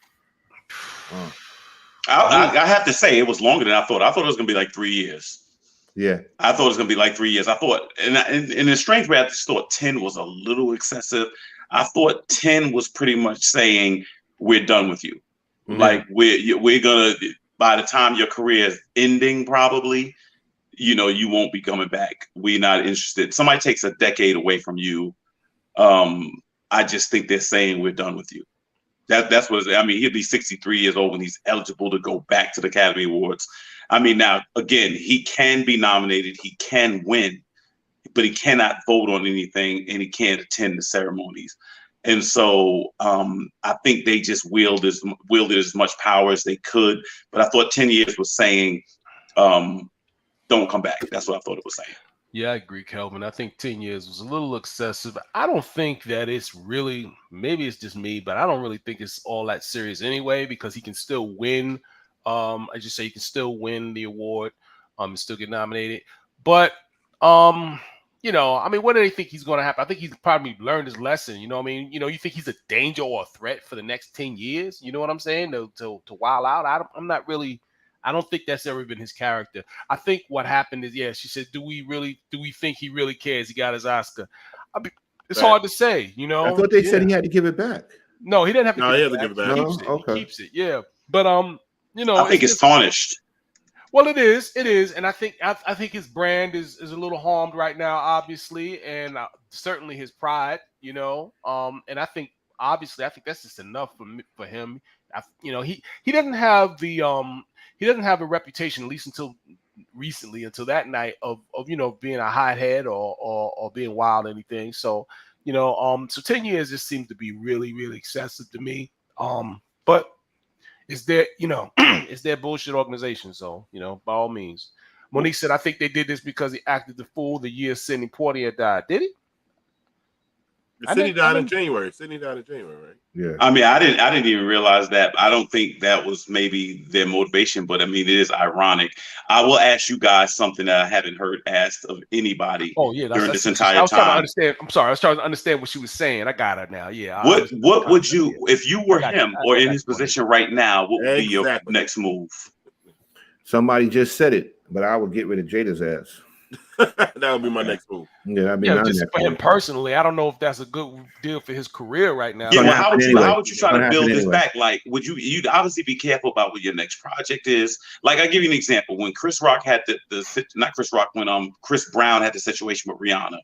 I have to say it was longer than I thought. I thought it was gonna be like 3 years. Yeah, I thought it was gonna be like 3 years. I thought, and in a strange way, I just thought 10 was a little excessive. I thought 10 was pretty much saying we're done with you. Mm-hmm. Like we're gonna, by the time your career is ending, probably, you won't be coming back. We're not interested. Somebody takes a decade away from you. I just think they're saying we're done with you. That's what I mean. He'll be 63 years old when he's eligible to go back to the Academy Awards. I mean, now again, he can be nominated, he can win, but he cannot vote on anything, and he can't attend the ceremonies. And so I think they just wielded as much power as they could. But I thought 10 years was saying, don't come back. That's what I thought it was saying. Yeah, I agree, Kelvin. I think 10 years was a little excessive. I don't think that it's really, maybe it's just me, but I don't really think it's all that serious anyway, because he can still win. I just say he can still win the award, and still get nominated. But you know, I mean, what do they think he's going to happen? I think he's probably learned his lesson. You know what I mean? You know, you think he's a danger or a threat for the next 10 years? You know what I'm saying? To wild out. I'm not really. I don't think that's ever been his character. I think what happened is, yeah, she said, do we think he really cares? He got his Oscar. I mean, it's hard to say, you know. I thought they said he had to give it back. No, he didn't have to. No, he has to give it back. He keeps it. Okay. He keeps it. Yeah, but you know, I think it's tarnished. Well, it is, and I think his brand is a little harmed right now, obviously, and certainly his pride, you know. And I think obviously, I think that's just enough for him. You know, he doesn't have the he doesn't have a reputation, at least until recently, until that night of you know, being a hothead or being wild or anything. So you know, so 10 years just seems to be really, really excessive to me. But it's their, you know, it's their bullshit organization. So, you know, by all means. Monique said, I think they did this because he acted the fool the year Sidney Poitier died. Did he? Sidney died in January. Sidney died in January, right? Yeah. I mean, I didn't even realize that. I don't think that was maybe their motivation, but I mean, it is ironic. I will ask you guys something that I haven't heard asked of anybody during this entire time. I was trying to understand. I'm sorry. I was trying to understand what she was saying. I got it now. Yeah. What would you, if you were him or in his position right now, what would be your next move? Somebody just said it, but I would get rid of Jada's ass. That would be my next move. Yeah, that'd be my just next for him move. personally. I don't know if that's a good deal for his career right now. Yeah, well, how Anyway. would you try to build this Anyway. back? Like, you'd obviously be careful about what your next project is. Like, I'll give you an example. When Chris Rock had when Chris Brown had the situation with Rihanna.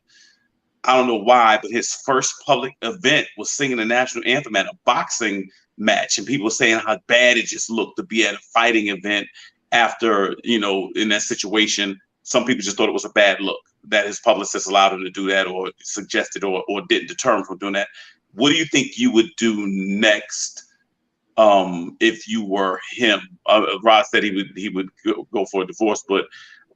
I don't know why, but his first public event was singing the national anthem at a boxing match, and people were saying how bad it just looked to be at a fighting event after, you know, in that situation. Some people just thought it was a bad look that his publicist allowed him to do that, or suggested, or didn't deter him from doing that. What do you think you would do next if you were him? Rod said he would go for a divorce, but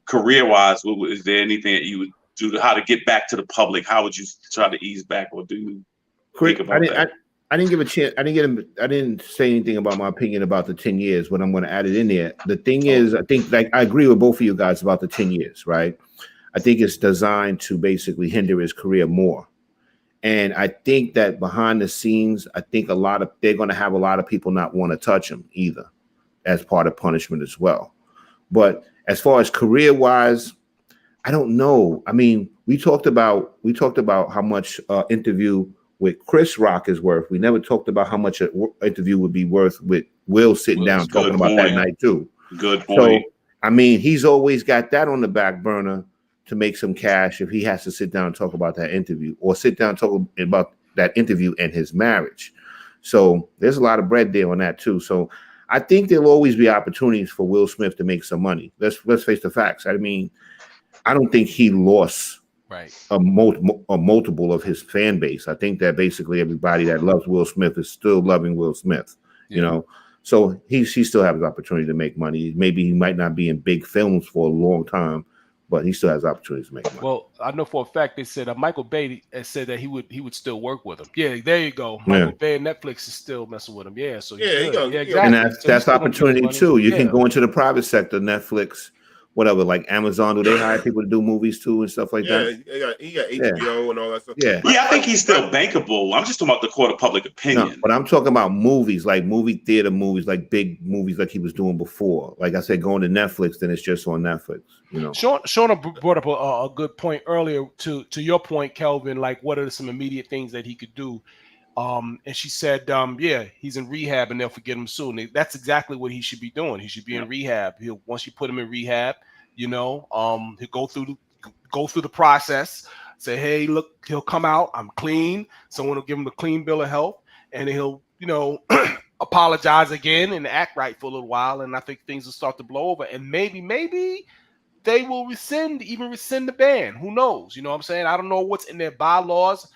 career-wise, is there anything that you would do? How to get back to the public? How would you try to ease back, or do you think about that? I didn't give a chance. I didn't say anything about my opinion about the 10 years, but I'm going to add it in there. The thing is, I think, like, I agree with both of you guys about the 10 years, right? I think it's designed to basically hinder his career more. And I think that behind the scenes, I think they're going to have a lot of people not want to touch him either, as part of punishment as well. But as far as career wise, I don't know. I mean, we talked about how much interview with Chris Rock is worth. We never talked about how much an interview would be worth with Will sitting down talking about that night too. Good point. So, I mean, he's always got that on the back burner to make some cash if he has to sit down and talk about that interview, or sit down and talk about that interview and his marriage. So there's a lot of bread there on that too. So I think there'll always be opportunities for Will Smith to make some money. Let's face the facts. I mean, I don't think he lost a multiple of his fan base. I think that basically everybody that loves Will Smith is still loving Will Smith, you know. So he still has the opportunity to make money. Maybe he might not be in big films for a long time, but he still has opportunities to make money. Well, I know for a fact they said Michael Bay said that he would still work with him. Yeah, there you go. Michael Bay and Netflix is still messing with him. Yeah, so exactly. And that's opportunity too. You can go into the private sector, Netflix, whatever, like Amazon. Do they hire people to do movies too and stuff like that? He got HBO and all that stuff. Yeah, I think he's still bankable. I'm just talking about the court of public opinion. No, but I'm talking about movies, like movie theater movies, like big movies, like he was doing before. Like I said, going to Netflix, then it's just on Netflix. You know, Shauna brought up a good point earlier to your point, Kelvin. Like, what are some immediate things that he could do? And she said, he's in rehab and they'll forget him soon. That's exactly what he should be doing. He should be in rehab. Once you put him in rehab, you know, he'll go through the process, say, hey, look, he'll come out, I'm clean. Someone will give him a clean bill of health, and he'll apologize again and act right for a little while, and I think things will start to blow over, and maybe they will rescind the ban. Who knows? You know what I'm saying? I don't know what's in their bylaws.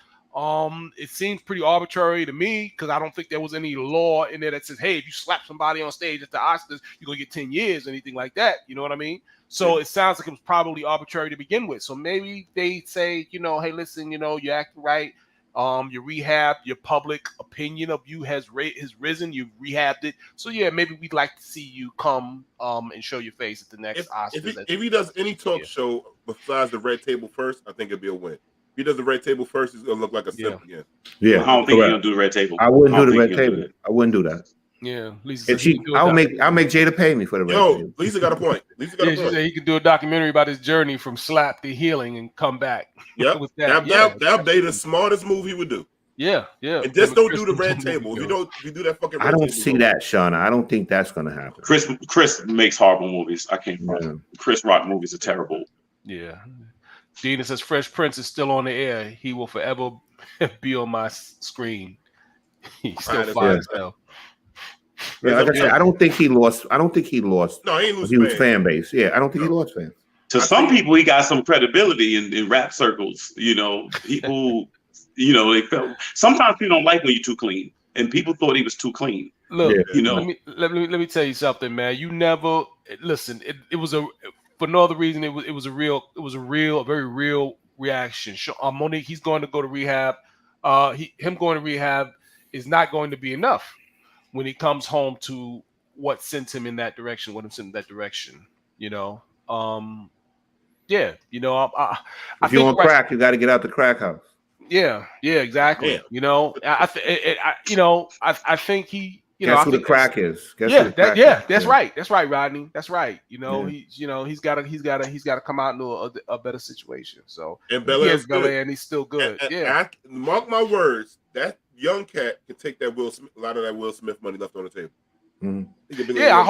It seems pretty arbitrary to me because I don't think there was any law in there that says, hey, if you slap somebody on stage at the Oscars, you're gonna get 10 years, anything like that. You know what I mean? So it sounds like it was probably arbitrary to begin with. So maybe they say, hey, listen, you acting right. Your rehab, your public opinion of you has risen. You've rehabbed it. So yeah, maybe we'd like to see you come and show your face at the next Oscars. If he does any talk show besides the red table first, I think it'd be a win. If he does the red table first, he's gonna look like a simp again. Yeah, I don't think he's gonna do the red table. I wouldn't do the red table. I wouldn't do that. Yeah, Lisa. I'll make Jada pay me for the red table. Lisa got a point. She said he could do a documentary about his journey from slap to healing and come back. Yep, that'd be the smartest move he would do. Yeah. And just don't do the red table. If you do that fucking red table. I don't see that, Shauna. I don't think that's gonna happen. Chris makes horrible movies. I can't remember. Chris Rock movies are terrible. Yeah. Dina says Fresh Prince is still on the air. He will forever be on my screen. He's still fine as hell. Yeah, like I said, I don't think he lost. No, he ain't lose huge fan base. Yeah, I don't think he lost fans. To some people, he got some credibility in rap circles. People. They felt sometimes people don't like when you're too clean, and people thought he was too clean. Look, let me tell you something, man. You never listen. It was for no other reason. It was a very real reaction. Monique, he's going to go to rehab. Him going to rehab is not going to be enough when he comes home to what sent him in that direction. Yeah. If you want crack, you got to get out the crack house. Yeah, exactly. Yeah. I think he. Guess who the crack is? That's right, Rodney. That's right. He's got to come out into a better situation. So and Bel-Air, and he's still good. Mark my words. That young cat can take that a lot of that Will Smith money left on the table. Mm-hmm. I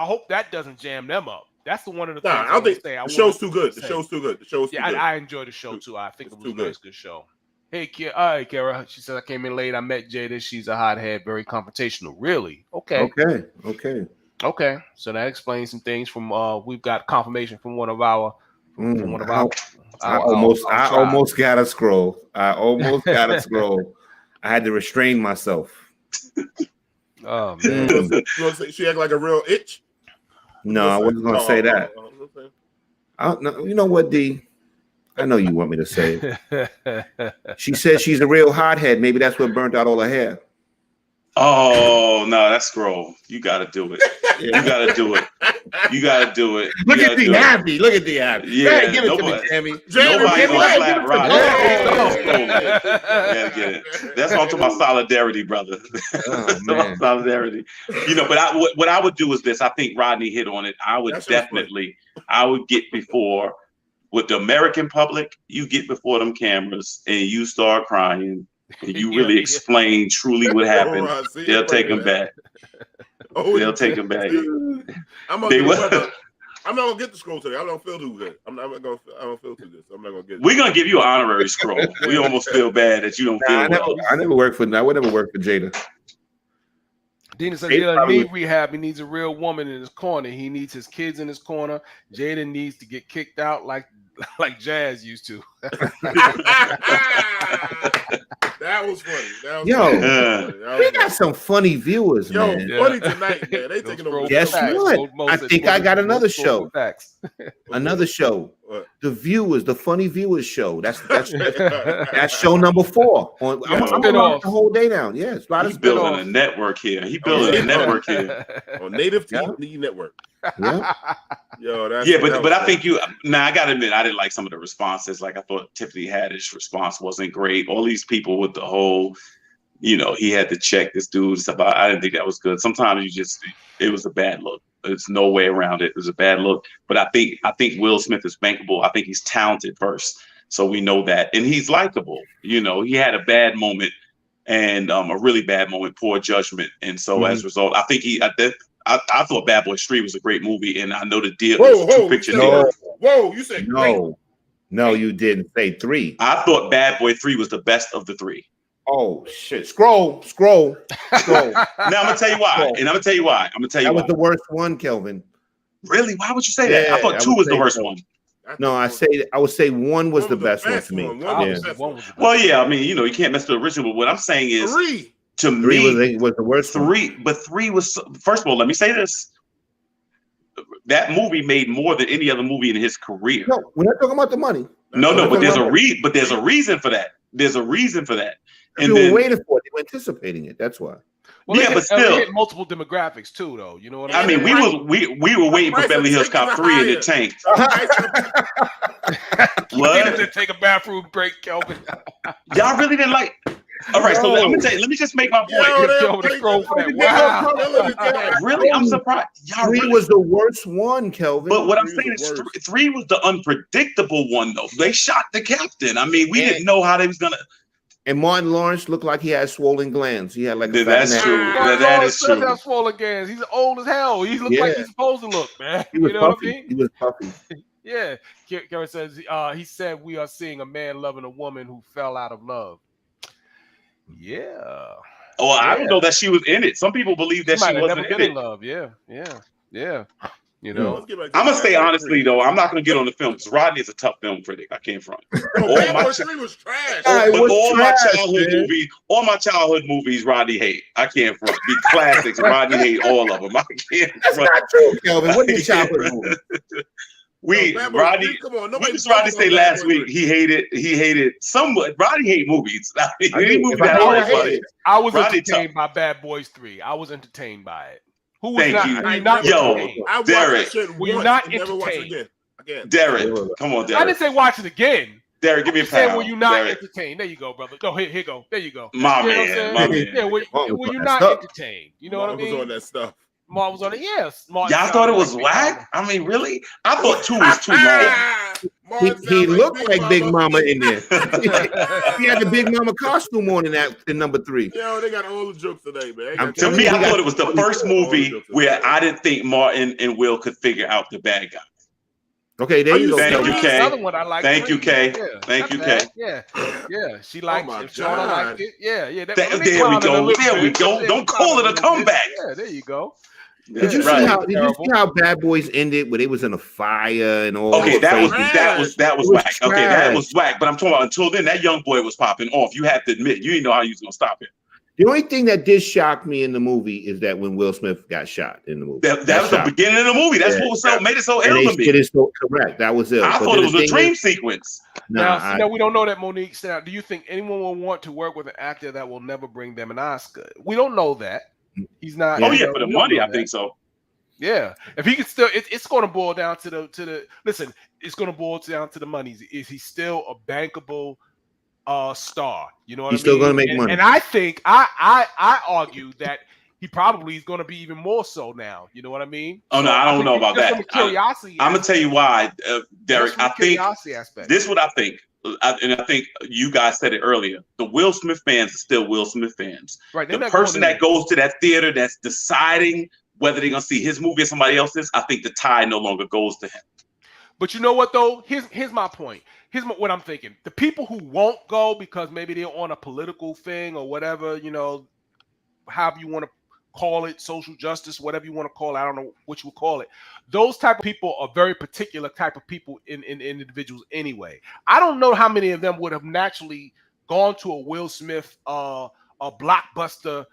hope that doesn't jam them up. That's one of the things. I don't think the show's too good. The show's too good. I enjoy the show too. I think it was a nice, good show. Hey, Kara. She said I came in late. I met Jada. She's a hothead, very confrontational. Really? Okay. So that explains some things. From we've got confirmation from one of our. I almost got to scroll. I had to restrain myself. Oh man! She act like a real itch. No, I wasn't going to say that. You know what, D? I know you want me to say it. She says she's a real hothead. Maybe that's what burnt out all her hair. Oh, no, that's scroll. You got to do it. You got to do it. Look at the happy. Yeah, give it to me, Tammy. Nobody's going to slap Rodney. Gotta get it. That's all to my solidarity, brother. Man. Solidarity. But what I would do is this. I think Rodney hit on it. I would get before with the American public. You get before them cameras and you start crying. And you really explain truly what happened. They'll take him back. They'll take him back. I'm not gonna get the scroll today. I don't feel too good. I don't feel too good. So I'm not gonna get it. We're gonna give you an honorary scroll. We almost feel bad that you don't feel well. I would never work for Jada. Dina says he doesn't need rehab. He needs a real woman in his corner. He needs his kids in his corner. Jada needs to get kicked out like Jazz used to. That was funny. We got some funny viewers, man. Funny tonight, man. They taking over. Guess what? I think I got another show. Another show. The Viewers, the Funny Viewers show. That's show number 4. I'm the whole day down. Yes, he's building a network here. On Native TV Network. Yeah. But I think I gotta admit, I didn't like some of the responses. Like I thought Tiffany Haddish response wasn't great. All these people with the whole, he had to check this dude stuff. I didn't think that was good. Sometimes it was a bad look. There's no way around it. It was a bad look. But I think Will Smith is bankable. I think he's talented first. So we know that. And he's likable. He had a bad moment and a really bad moment, poor judgment. And so as a result, I think I thought Bad Boys 3 was a great movie, and I know the deal. You said no, you didn't say 3. I thought Bad Boy 3 was the best of the 3. Oh shit! Scroll. Now I'm gonna tell you why, and I'm gonna tell you why. That was the worst one, Kelvin. Really? Why would you say that? I thought 2 was the worst one. No, I would say 1 was the best one to me. Well, yeah, I mean, you can't mess with the original. But what I'm saying is, 3 to 3 me, was the worst. 3, but 3 was. First of all, let me say this: that movie made more than any other movie in his career. No, we're not talking about the money. No, but there's a reason for that. There's a reason for that. And they were waiting for it. They were anticipating it. That's why. Well, yeah, but still, hit multiple demographics too, though. You know what I mean? We were waiting for Beverly Hills Cop 3 in the tank. What? To take a bathroom break, Kelvin. Y'all really didn't like. All right, so let me just make my point. Wow. Really, I'm surprised. Y'all 3 was the worst one, Kelvin. But what I'm saying is 3 was the unpredictable one, though. They shot the captain. I mean, we didn't know how they was gonna. And Martin Lawrence looked like he had swollen glands. He had like a that's true. That is true. Have swollen glands. He's old as hell. He looked like he's supposed to look, man. He was you know puffy. what I mean? He was puffy. Yeah. Karen says he said we are seeing a man loving a woman who fell out of love. Yeah. Oh, I don't know that she was in it. Some people believe that she wasn't never in it. Love. Yeah. You know, I'm gonna say honestly though, I'm not gonna get on the film because Rodney is a tough film critic. I can't front. Was trash. All my childhood movies, Rodney hate. I can't front. Be classics. Rodney hate all of them. I can't. That's not true, Kelvin. What is childhood movie? Rodney. What did Rodney say last week? He hated somewhat. Rodney hate movies. I was entertained by Bad Boys 3. I was entertained by it. Who was not? Derek. Were you not entertained? Derek, come on, Derek. I didn't say watch it again. Derek, give me a pound. Were you not entertained? There you go, brother. No, here you go. There you go. My man. Yeah, were you not entertained? You know what I mean? Was on that stuff. Mark was on it. Yes. Y'all thought it was whack? I mean, really? I thought 2 was too long. He looked like Big Mama in there. He had the Big Mama costume on in number 3. Yo, they got all the jokes today, man. To me, I thought it was the first movie where I didn't think Martin and Will could figure out the bad guy. Okay, there you go. Thank you, Kay. Another one I like. Thank you, Kay. Thank you, Kay. Yeah. She liked it. Shauna liked it. Yeah. There we go. There we go. Don't call it a comeback. Yeah, there you go. Did you see how Bad Boys ended, where they was in a fire and all? Okay, that was whack. Okay, that was whack. But I'm talking about until then, that young boy was popping off. You have to admit, you didn't know how you was gonna stop it. The only thing that did shock me in the movie is that when Will Smith got shot in the movie. That was the beginning of the movie. That's what made it so ill to me. It is so correct. That was it. I thought it was a dream sequence. Now, we don't know that, Monique. Now, do you think anyone will want to work with an actor that will never bring them an Oscar? We don't know that. He's not. Oh, yeah, for the money, I think so. Yeah, if he could still, it's going to boil down to the. Listen, it's going to boil down to the money. Is he still a bankable star? You know what I mean? He's still going to make money. And I think I argue that he probably is going to be even more so now. You know what I mean? Oh no, I don't know about that. Curiosity. I'm gonna tell you why, Derek. I think aspect. This is what I think. And I think you guys said it earlier. The Will Smith fans are still Will Smith fans. Right. The person that goes to that theater that's deciding whether they're gonna see his movie or somebody else's, I think the tie no longer goes to him. But you know what though? Here's my point. What I'm thinking. The people who won't go because maybe they're on a political thing or whatever, you know, however you want to call it, social justice, whatever you want to call it. I don't know what you would call it. Those type of people are very particular type of people in individuals anyway. I don't know how many of them would have naturally gone to a Will Smith a blockbuster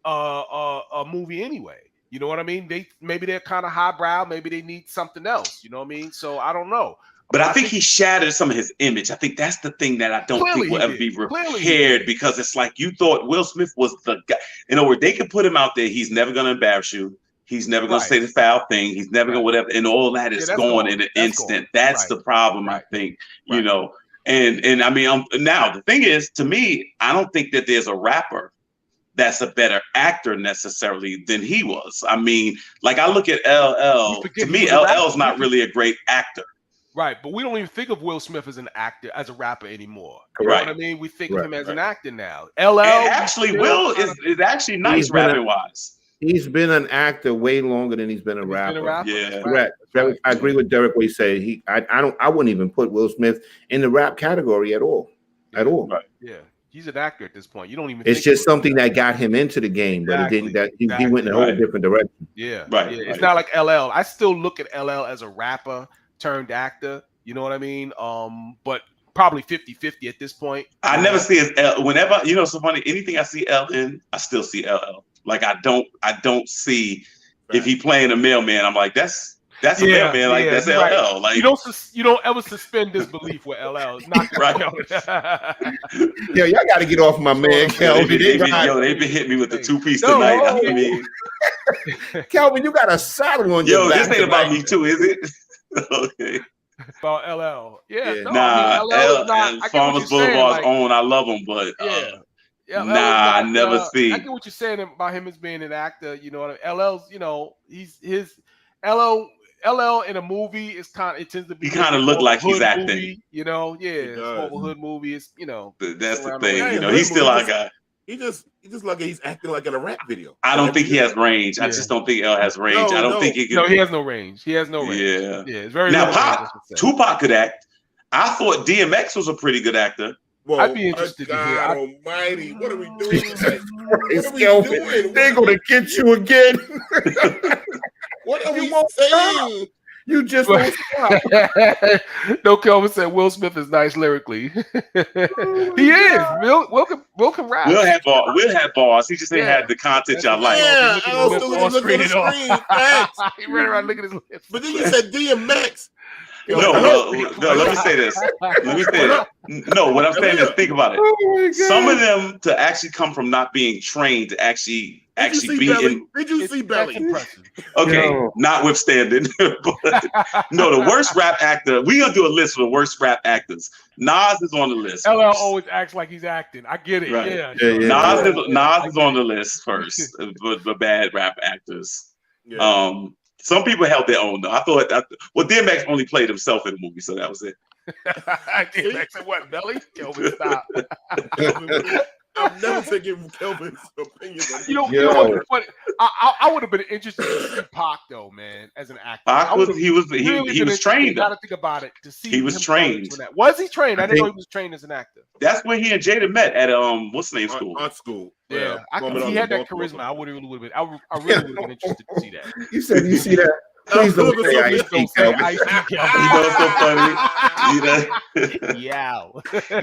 a movie anyway. You know what I mean? They're kind of highbrow. Maybe they need something else. You know what I mean? So I don't know. But I think he shattered some of his image. I think that's the thing that I don't think will ever be repaired, because it's like you thought Will Smith was the guy. In other words, they can put him out there. He's never going to embarrass you. He's never going to say the foul thing. He's never going to whatever. And all that is gone in an instant. That's the problem, I think, you know. And I mean, now the thing is, to me, I don't think that there's a rapper that's a better actor necessarily than he was. I mean, like I look at LL. To me, LL's not really a great actor. Right, but we don't even think of Will Smith as an actor, as a rapper anymore. You know what I mean? We think of him as an actor now. LL, and actually, Will is actually nice rapping wise. He's been an actor way longer than he's been a rapper. Yeah, correct. Right. I agree with Derek when he said I wouldn't even put Will Smith in the rap category at all. At all. Right. Yeah. He's an actor at this point. You don't even. It's just something that got him into the game, but it didn't. That he went in a whole different direction. Yeah, Right. Yeah. It's not like LL. I still look at LL as a rapper turned actor. You know what I mean? But probably 50-50 at this point. I never see his L. Whenever so funny. Anything I see L in, I still see LL. Like I don't see if he playing a mailman. I'm like that's a mailman. Like that's LL. Right. Like you don't ever suspend disbelief with LL. It's not right. Yeah, y'all got to get off my man, Kelvin. They've been hitting me with the 2-piece tonight. I mean, Kelvin, you got a saddle on your back. This ain't about me too, is it? Okay. About LL. Yeah. No, nah, LL is not, Farmers Boulevard's own. I love him, but I never see. I get what you're saying about him as being an actor. You know what I mean? LL's, he's his LL in a movie is it tends to be. He kind of look like he's acting. Movie, it's more of a hood movie. It's That's the thing. He's still our guy. He just like he's acting like in a rap video. I don't think he has range. I just don't think L has range. I don't think he can. No, he has no range. He has no range. Yeah, it's very. Now, Tupac could act. I thought DMX was a pretty good actor. Well, I'd be interested to hear. God Almighty, what are we doing? They're gonna get you again. What are we saying? You just won't stop. No, Kelvin said Will Smith is nice lyrically. He is. Will can rap. Will have bars. He just ain't had the content y'all like. Yeah, I was still looking at the screen. Thanks. He ran around looking at his lips. But then you said DMX. No, let me say this. No, what I'm saying is think about it. Oh Some of them to actually come from not being trained to actually be in. Did you see Belly? Okay, notwithstanding. But, no, the worst rap actor. We gonna do a list of the worst rap actors. Nas is on the list. LL always acts like he's acting. I get it. Right. Yeah. Nas is on the list first. The bad rap actors. Yeah. Some people held their own though. I thought DMX only played himself in the movie, so that was it. DMX and what, Belly? Kelvin, stop. I've never taken Kelvin's opinion. You know what's funny? I would have been interested to see Pac though, man, as an actor. Pac he was trained. Got to think about it to see. He was trained. Was he trained? I didn't know he was trained as an actor. That's where he and Jada met at what's the name school? Art school. Yeah, he had that charisma. I really would have been. I really would have been interested to see that. You said you see that. Please don't say Ice-T, Kelvin. You know what's so funny? Yeah.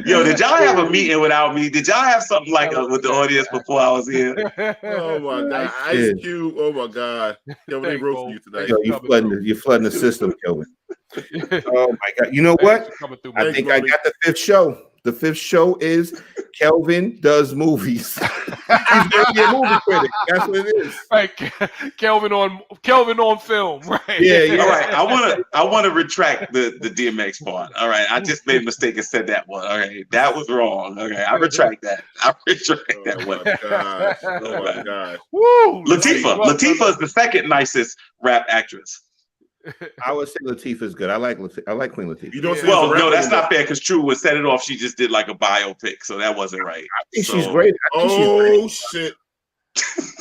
Yo, did y'all have a meeting without me? Did y'all have something like with the audience before I was here? Oh my God, Ice Cube! Oh my God, Kelvin, they roasting you tonight. Yo, you're flooding the system, Kelvin. Oh my God! You know what? I think I got the fifth show. The fifth show is Kelvin does movies. He's going to be a movie critic. That's what it is. Right, Kelvin on film. Right. Yeah. All right. I want to retract the DMX part. All right. I just made a mistake and said that one. All right. That was wrong. Okay. I retract that. That one. Oh my gosh. Woo! Latifah is the second nicest rap actress. I would say Latifah's good. I like Queen Latifah. You don't say no, that's not fair because True would set it off. She just did like a biopic, so that wasn't right. I think she's great. Shit!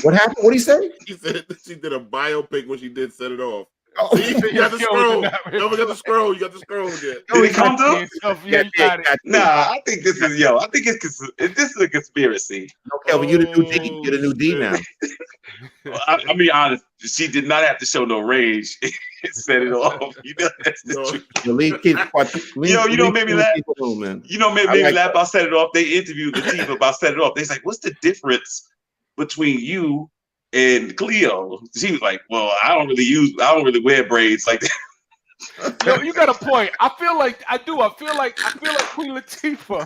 What happened? What did he say? He said she did a biopic when she did set it off. Oh, you got the scroll. Don't forget the scroll. You got the scroll again. Did it come through? Nah, I think this is I think this is a conspiracy. No, Kelvin, you're the new D. You're the new D now. I'll be honest. She did not have to show no rage. Set it off. You know that's the truth. You know, made me laugh. You know, made me laugh about Set It Off. They interviewed Latifah about Set It Off. They's like, "What's the difference between you and Cleo?" She was like, "Well, I don't really wear braids like that." Yo, you got a point. I feel like Queen Latifah.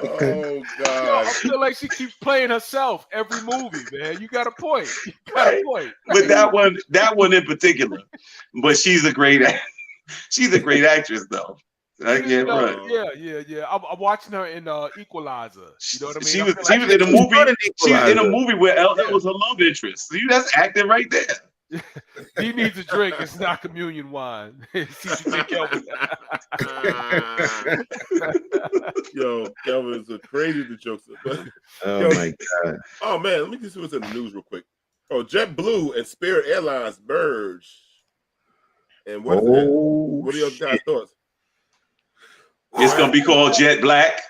Oh God! Yo, I feel like she keeps playing herself every movie, man. You got a point. A point. But that one in particular. But she's a great actress, though. Yeah. I'm watching her in Equalizer. You know what I mean? She was in a movie. She was in a movie where LL was her love interest. See, that's acting right there. He needs a drink. It's not communion wine. Yo, Kelvin is a crazy the jokes. My God. Oh man, let me just see what's in the news real quick. Oh, JetBlue and Spirit Airlines merge. And what are your guys' thoughts? It's gonna be called Jet Black.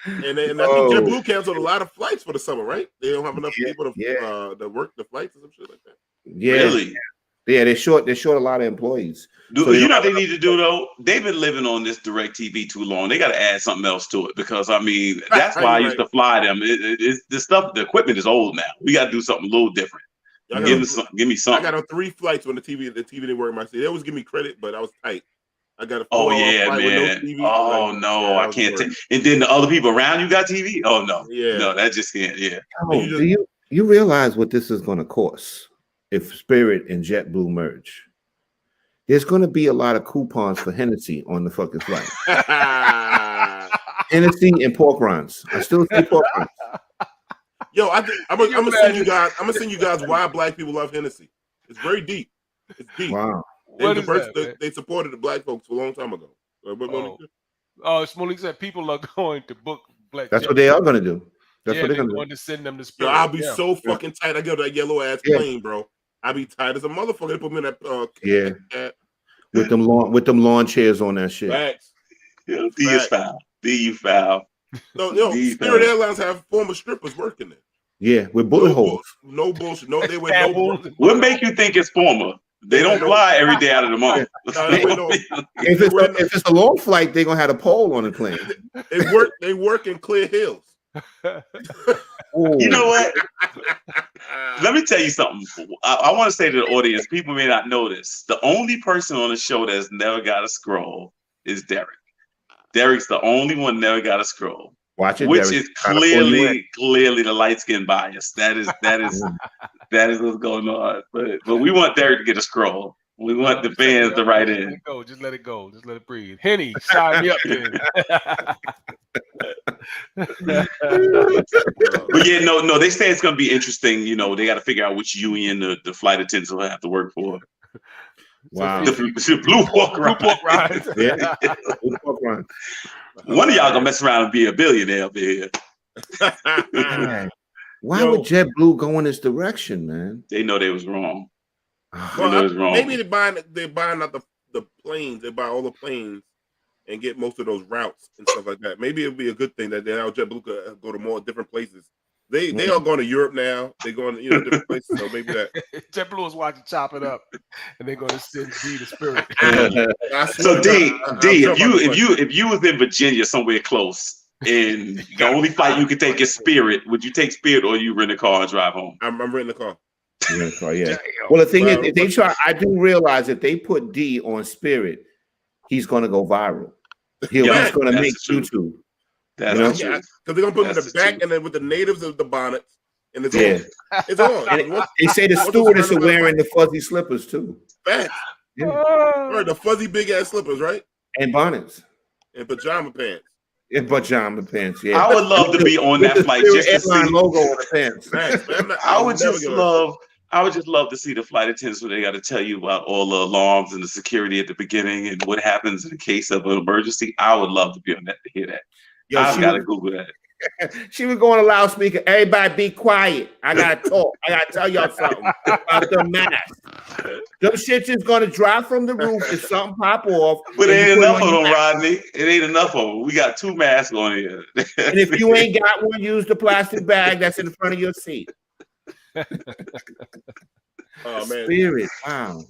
And I think JetBlue canceled a lot of flights for the summer, right? They don't have enough people to work the flights or some shit like that. Yeah. Really? Yeah, they're short a lot of employees. So you know what they need to do though? They've been living on this DirecTV too long. They got to add something else to it because I mean that's why I used to fly them. The equipment is old now. We got to do something a little different. Give me something. I got on 3 flights when the TV didn't work in my seat. They always give me credit, but I was tight. I got a man. with no TV. Oh no, I can't take. And then the other people around you got TV. Oh no, no, that just can't. Yeah. Oh, do you realize what this is going to cost if Spirit and JetBlue merge? There's going to be a lot of coupons for Hennessy on the fucking flight. Hennessy and pork rinds. I still say pork rinds. Yo, I'm gonna send you guys. I'm gonna send you guys why black people love Hennessy. It's very deep. It's deep. Wow. They supported the black folks a long time ago. Monique said people are going to book black. That's what they are going to do. That's what they're going to send them to Spirit. Yo, I'll be so fucking tight. I get that yellow ass plane, bro. I'll be tight as a motherfucker. They put me in that with them lawn chairs on that shit. Facts. Yeah, D is foul. D foul. No, Spirit Airlines have former strippers working there. Yeah, with bullet holes. No bullshit. No, they went no bullshit. What make you think it's former? They don't fly every day out of the month. If it's a long flight, they're gonna have a pole on the plane. They work in Clear Hills. You know what? Let me tell you something. I want to say to the audience, people may not know this. The only person on the show that's never got a scroll is Derek. Derek's the only one never got a scroll. Watch it, which Derek. is clearly the light skin bias. That is what's going on. But we want Derek to get a scroll. We want the fans to write in. Just let it go. Just let it breathe. Henny, sign me up then. But yeah, no. They say it's gonna be interesting. You know, they got to figure out which union the flight attendants will have to work for. Wow. The blue pork rides. Yeah. Blue pork rides. One of y'all gonna mess around and be a billionaire up here. Why would JetBlue go in this direction, man? They know they was wrong. Maybe they're buying out the planes. They buy all the planes and get most of those routes and stuff like that. Maybe it'd be a good thing that now JetBlue could go to more different places. They are going to Europe now. They're going to different places. So maybe that JetBlue is watching Chop It Up, and they're going to send D to Spirit. So D, if you was in Virginia somewhere close, and the only flight you could take is Spirit, would you take Spirit or you rent a car and drive home? I'm renting a car. Yeah. Well, the thing is, if they try, I do realize if they put D on Spirit, he's going to go viral. He's going to make YouTube. That's true. Because they're going to put him in the back and then with the natives of the bonnets. And it's on. It's on. They say the stewardess are wearing the fuzzy slippers too. Facts. Yeah. Right, the fuzzy big ass slippers, right? And bonnets. And pajama pants. Yeah. I would love to be on that flight just to see logo on the pants. I would just love to see the flight attendants where they got to tell you about all the alarms and the security at the beginning and what happens in the case of an emergency. I would love to be on that to hear that. I've got to Google that. She was going to loudspeaker. Everybody be quiet. I got to talk. I got to tell y'all something about the mask. Them shits is going to drop from the roof if something pop off. But it ain't enough of them, Rodney. It ain't enough of them. We got 2 masks on here. And if you ain't got one, use the plastic bag that's in front of your seat. Oh man, Spirit, wow.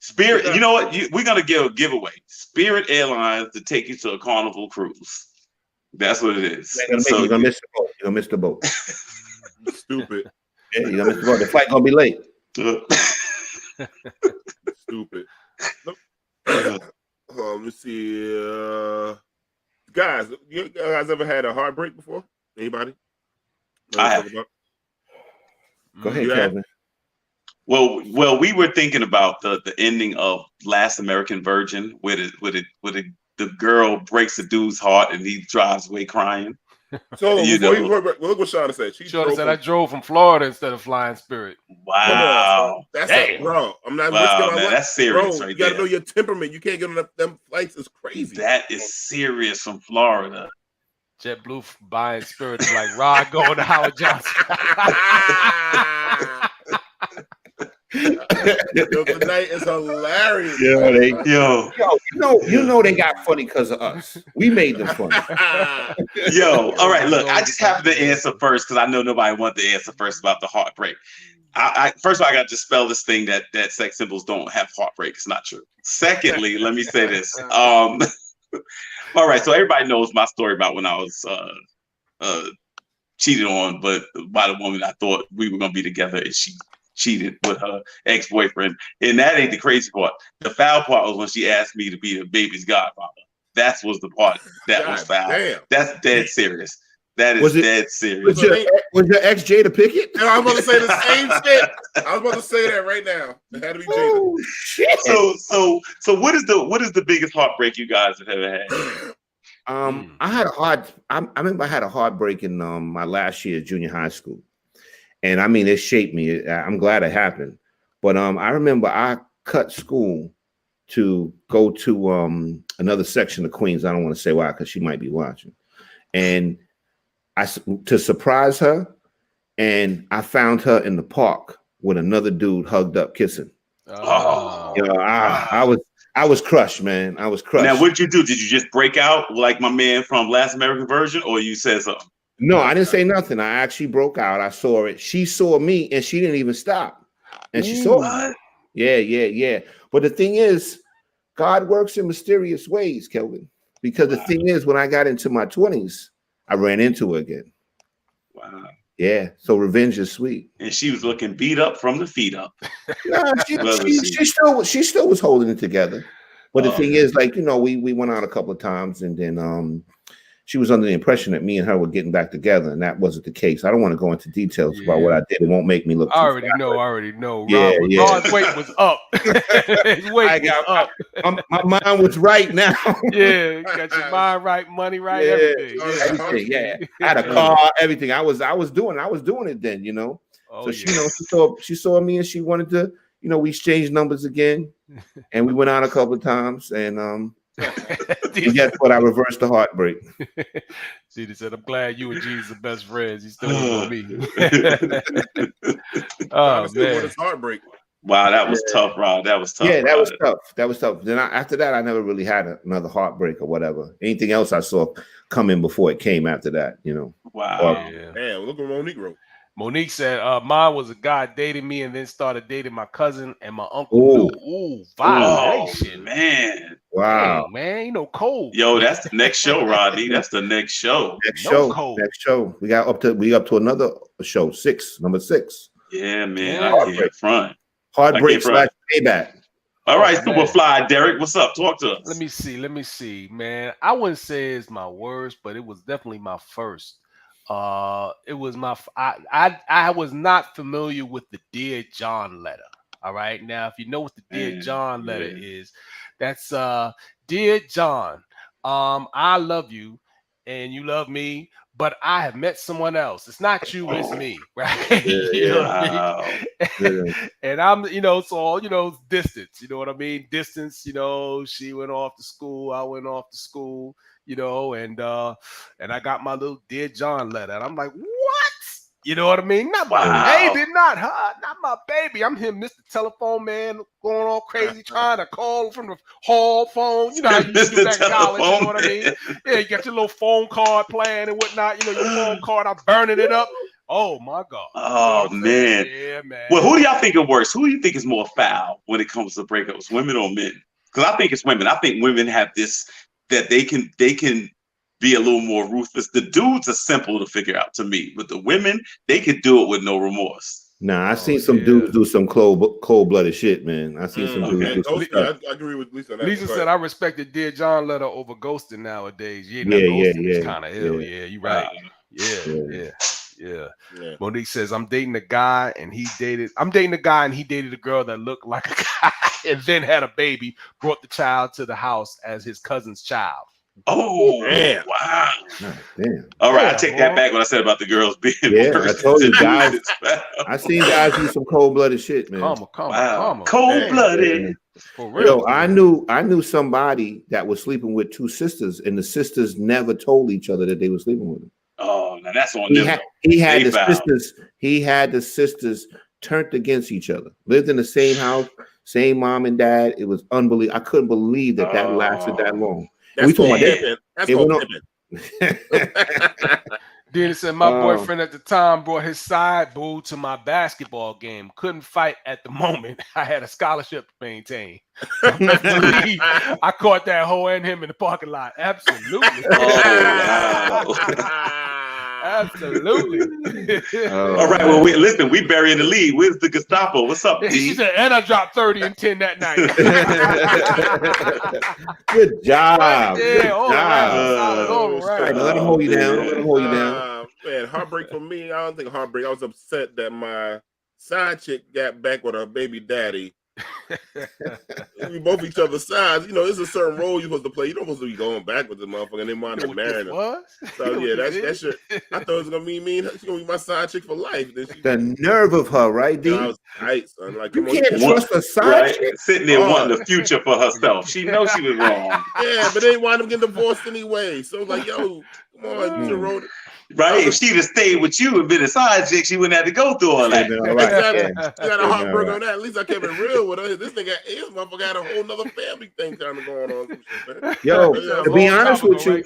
Spirit, you know what? We're gonna give a giveaway. Spirit Airlines to take you to a Carnival cruise. That's what it is. You're gonna miss the boat. You're gonna miss the boat. Stupid. Yeah, you're gonna miss the boat. The flight gonna be late. Stupid. Let me see. Guys, you guys ever had a heartbreak before? Anybody? I have. Go ahead, Kevin. Well, we were thinking about the ending of Last American Virgin, where the girl breaks the dude's heart and he drives away crying. So look what Shauna said. Shauna said I drove from Florida instead of flying Spirit. Wow, bro. I'm not risking my life. That's serious, bro, right? You gotta know your temperament. You can't get on them flights. It's crazy. That is serious from Florida. JetBlue buying Spirit is like Rod going to Howard Johnson. Yo, tonight is hilarious. You know they got funny because of us. We made them funny. Yo, all right. Look, I just have to answer first because I know nobody wanted to answer first about the heartbreak. First of all, I got to dispel this thing that sex symbols don't have heartbreak. It's not true. Secondly, let me say this. All right, so everybody knows my story about when I was cheated on, but by the woman I thought we were gonna be together, and she cheated with her ex-boyfriend. And that ain't the crazy part. The foul part was when she asked me to be the baby's godfather. That was the part that was foul. Damn. That's dead serious. That is dead serious. Was your ex Jada Pickett? I was about to say the same shit. I was about to say that right now. It had to be Jada. Shit. So what is the biggest heartbreak you guys have ever had? I remember I had a heartbreak in my last year of junior high school. And I mean, it shaped me. I'm glad it happened. But I remember I cut school to go to another section of Queens. I don't want to say why, because she might be watching. And to surprise her, and I found her in the park with another dude hugged up kissing. Oh, you know, I was crushed, man. I was crushed. Now, what'd you do? Did you just break out like my man from Last American Version, or you said something? No, I didn't say nothing. I actually broke out. I saw it. She saw me, and she didn't even stop. And she saw it. Yeah. But the thing is, God works in mysterious ways, Kelvin. Because the thing is, when I got into my 20s, I ran into her again. Wow. Yeah. So revenge is sweet. And she was looking beat up from the feet up. No, she still was holding it together. But the thing is, like, you know, we went out a couple of times, and then she was under the impression that me and her were getting back together, and that wasn't the case. I don't want to go into details about what I did. It won't make me look. I already know. Yeah. Ron's weight was up. His weight was up. My mind was right now. Yeah, you got your mind right, money right, everything. Yeah. I had a car, everything. I was doing it then, you know. She saw me, and she wanted to, you know, we exchanged numbers again, and we went out a couple of times, and guess what? I reversed the heartbreak. She said, "I'm glad you and Jesus are best friends. He's still with me." Oh man, what is heartbreak? Wow, that was tough, Rob. That was tough. Yeah, that was tough. Then after that, I never really had another heartbreak or whatever. Anything else I saw coming before it came after that, you know. Wow. Damn, look at Monique wrote. Monique said, mine was a guy dating me and then started dating my cousin and my uncle. Ooh, violation. Oh, man. Wow. Dang, man, you know, cold. Yo, that's the next show, Rodney. That's the next show. Next show. We got up to another show, number 6. Yeah, man. I can't front. Heartbreak / payback. All right, Superfly, Derek, what's up? Talk to us. Let me see, man. I wouldn't say it's my worst, but it was definitely my first. It was I was not familiar with the Dear John letter. All right. Now, if you know what the Dear John letter is, that's Dear John, I love you and you love me, but I have met someone else. It's not you, it's me, right? You know what I mean? And I'm, you know, so, you know, distance, you know what I mean? Distance, you know, she went off to school, I went off to school, you know, and I got my little Dear John letter. And I'm like, what? You know what I mean? Not my baby, not her, not my baby. I'm here, Mr. Telephone Man, going all crazy, trying to call from the hall phone. You know how you do that in college, you know what I mean? Yeah, you got your little phone card playing and whatnot. You know, your phone card, I'm burning it up. Oh, my God. Oh, man. Yeah, man. Well, who do y'all think are worse? Who do you think is more foul when it comes to breakups, women or men? Because I think it's women. I think women have this, that they can be a little more ruthless. The dudes are simple to figure out to me, but the women, they could do it with no remorse. Nah, I seen some dudes do some cold-blooded shit, man. I seen some dudes do some stuff. I agree with Lisa. Lisa said, "I respect the Dear John letter over ghosting nowadays." Ghosting is kind of ill. Yeah, you're right. Yeah. Monique says, I'm dating a guy and he dated a girl that looked like a guy and then had a baby, brought the child to the house as his cousin's child. Oh, man. Wow. Damn. All right, I take that back what I said about the girls being I told you guys. I seen guys do some cold-blooded shit, man. Come on. Cold-blooded. For real. Yo, I knew somebody that was sleeping with 2 sisters, and the sisters never told each other that they were sleeping with him. Oh, now that's on them. He had the sisters turned against each other. Lived in the same house, same mom and dad. It was unbelievable. I couldn't believe that lasted that long. And That's called pimping. That's called pimping. Then it said my boyfriend at the time brought his side boo to my basketball game. Couldn't fight at the moment. I had a scholarship to maintain. I caught that hoe and him in the parking lot. Absolutely. Absolutely. All right. Well, listen, we burying the lead. Where's the Gestapo? What's up, D? She said, and I dropped 30 and 10 that night. Good job. Yeah, all right. Let him hold you down. Let him hold you down. Man, heartbreak for me. I don't think heartbreak. I was upset that my side chick got back with her baby daddy. We both each other's sides. You know, there's a certain role you're supposed to play. You don't supposed to be going back with the motherfucker and then wind up marrying her. So yeah, that shit. I thought it was gonna be me and her. She's gonna be my side chick for life. Then the nerve of her, right, D? I was tight, son. Like, you can't trust a side chick. Sitting there wanting the future for herself. She knows she was wrong. Yeah, but they wind up getting divorced anyway. So like, yo, come on, you should roll it. Right, if she'd have stayed with you and been a side chick, she wouldn't have to go through all that. Exactly. You got a heartbreak on that. At least I kept it real with her. This nigga, this motherfucker had a whole nother family thing kind of going on. Man. Yo, to be honest with you,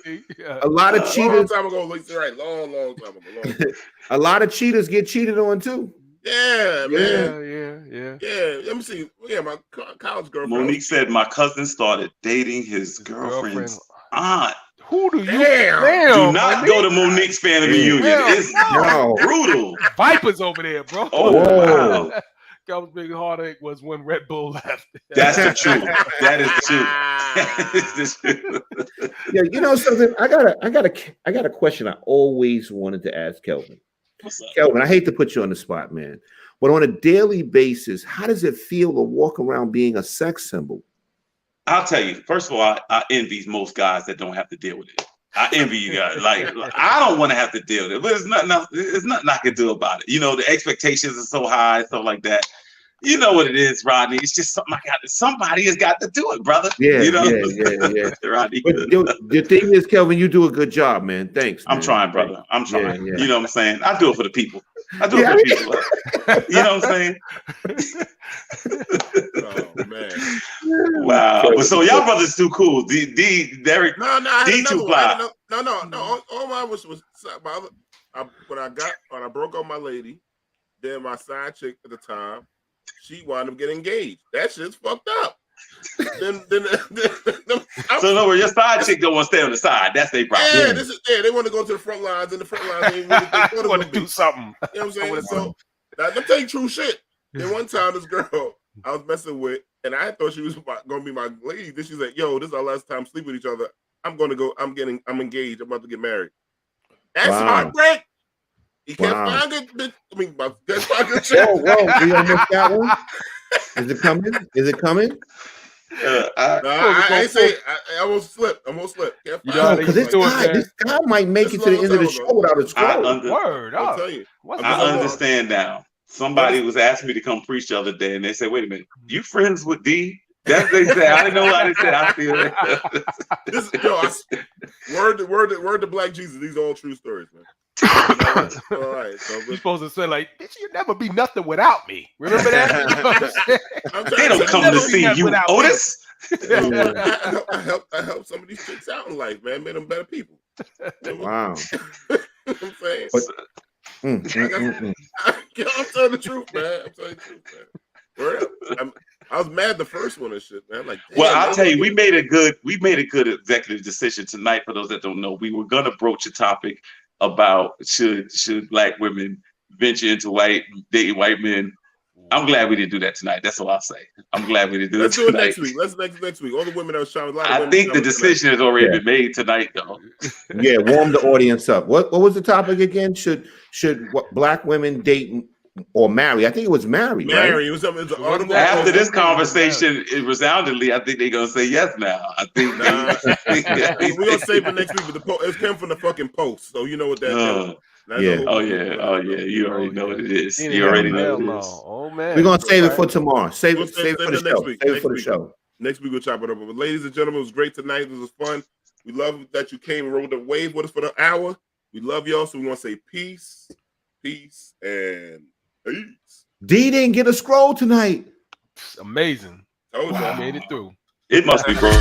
a lot of cheaters. Long time ago, right? Long time ago. A lot of cheaters get cheated on too. Yeah, man. Yeah. Let me see. Yeah, my college girlfriend. Monique said my cousin started dating his girlfriend's aunt. Who do you? Do not go to Monique's family reunion. It's brutal. Vipers over there, bro. Oh, wow. Kelvin's big heartache was when Red Bull left. That's the truth. That is the truth. Yeah, you know something? I got a question I always wanted to ask Kelvin. What's up? Kelvin, I hate to put you on the spot, man, but on a daily basis, how does it feel to walk around being a sex symbol? I'll tell you, first of all, I envy most guys that don't have to deal with it. I envy you guys. Like, I don't want to have to deal with it, but it's nothing I can do about it. You know, the expectations are so high, stuff like that. You know what it is, Rodney. It's just something somebody has got to do it, brother. Yeah, you know? yeah. Rodney. But the thing is, Kelvin, you do a good job, man. Thanks. Man. I'm trying, brother. I'm trying. Yeah. You know what I'm saying? I do it for the people. I do it for the people. You know what I'm saying? Oh man! Wow. But so y'all brothers too cool. Derek. No. I too fly. No. All mine was my other. When I broke up my lady, then my side chick at the time, she wound up getting engaged. That shit's fucked up. then so no, your side chick don't want to stay on the side. That's their problem. Yeah, they want to go to the front lines, and the front lines they want to do something. You know what I'm saying? So I'm telling true shit. Then one time, this girl I was messing with, and I thought she was gonna be my lady. Then she's like, "Yo, this is our last time sleeping with each other. I'm engaged. I'm about to get married." That's heartbreak. You can't find it. I mean, can't find good shit. Whoa, we almost got one. Is it coming? I ain't say. I almost slipped. Because this guy might make it to the end of the show without a scroll. Word up. I'll tell you. I understand now. Somebody was asking me to come preach the other day, and they said, "Wait a minute, you friends with D?" That's they said. I didn't know how they said. I feel it. Word to Black Jesus. These are all true stories, man. All right, so you're supposed to say like, "Bitch, you'll never be nothing without me." Remember that? They don't come to see you, Otis. I help some of these chicks out in life, man. Made them better people. Wow. You know what I'm saying? I'm telling the truth, man. I'm telling the truth, man. I was mad the first one and shit, man. I'm like, well, I'll tell you, we made a good executive decision tonight. For those that don't know, we were gonna broach a topic about should Black women venture into dating white men. I'm glad we didn't do that tonight. That's all I'll say. I'm glad we didn't do that tonight. Let's do it next week. Next week. All the women that are showing. I think the decision has already been made tonight, though. Yeah, warm the audience up. What was the topic again? Should Black women date or marry? I think it was marry. Marry. Right? It was after this conversation, resoundingly, I think they're gonna say yes now. I think we're gonna save it next week. But it came from the fucking Post, so you know what that is. Yeah. Oh yeah. You already know what it is. You already know what it is. Oh man. We're gonna save it for tomorrow. Save it for the show. Week. Save it for the show. Next week we'll chop it up. But ladies and gentlemen, it was great tonight. This was fun. We love that you came and rode the wave with us for the hour. We love y'all. So we want to say peace, and peace. D didn't get a scroll tonight. Amazing. Told you. I made it through. It must be broke.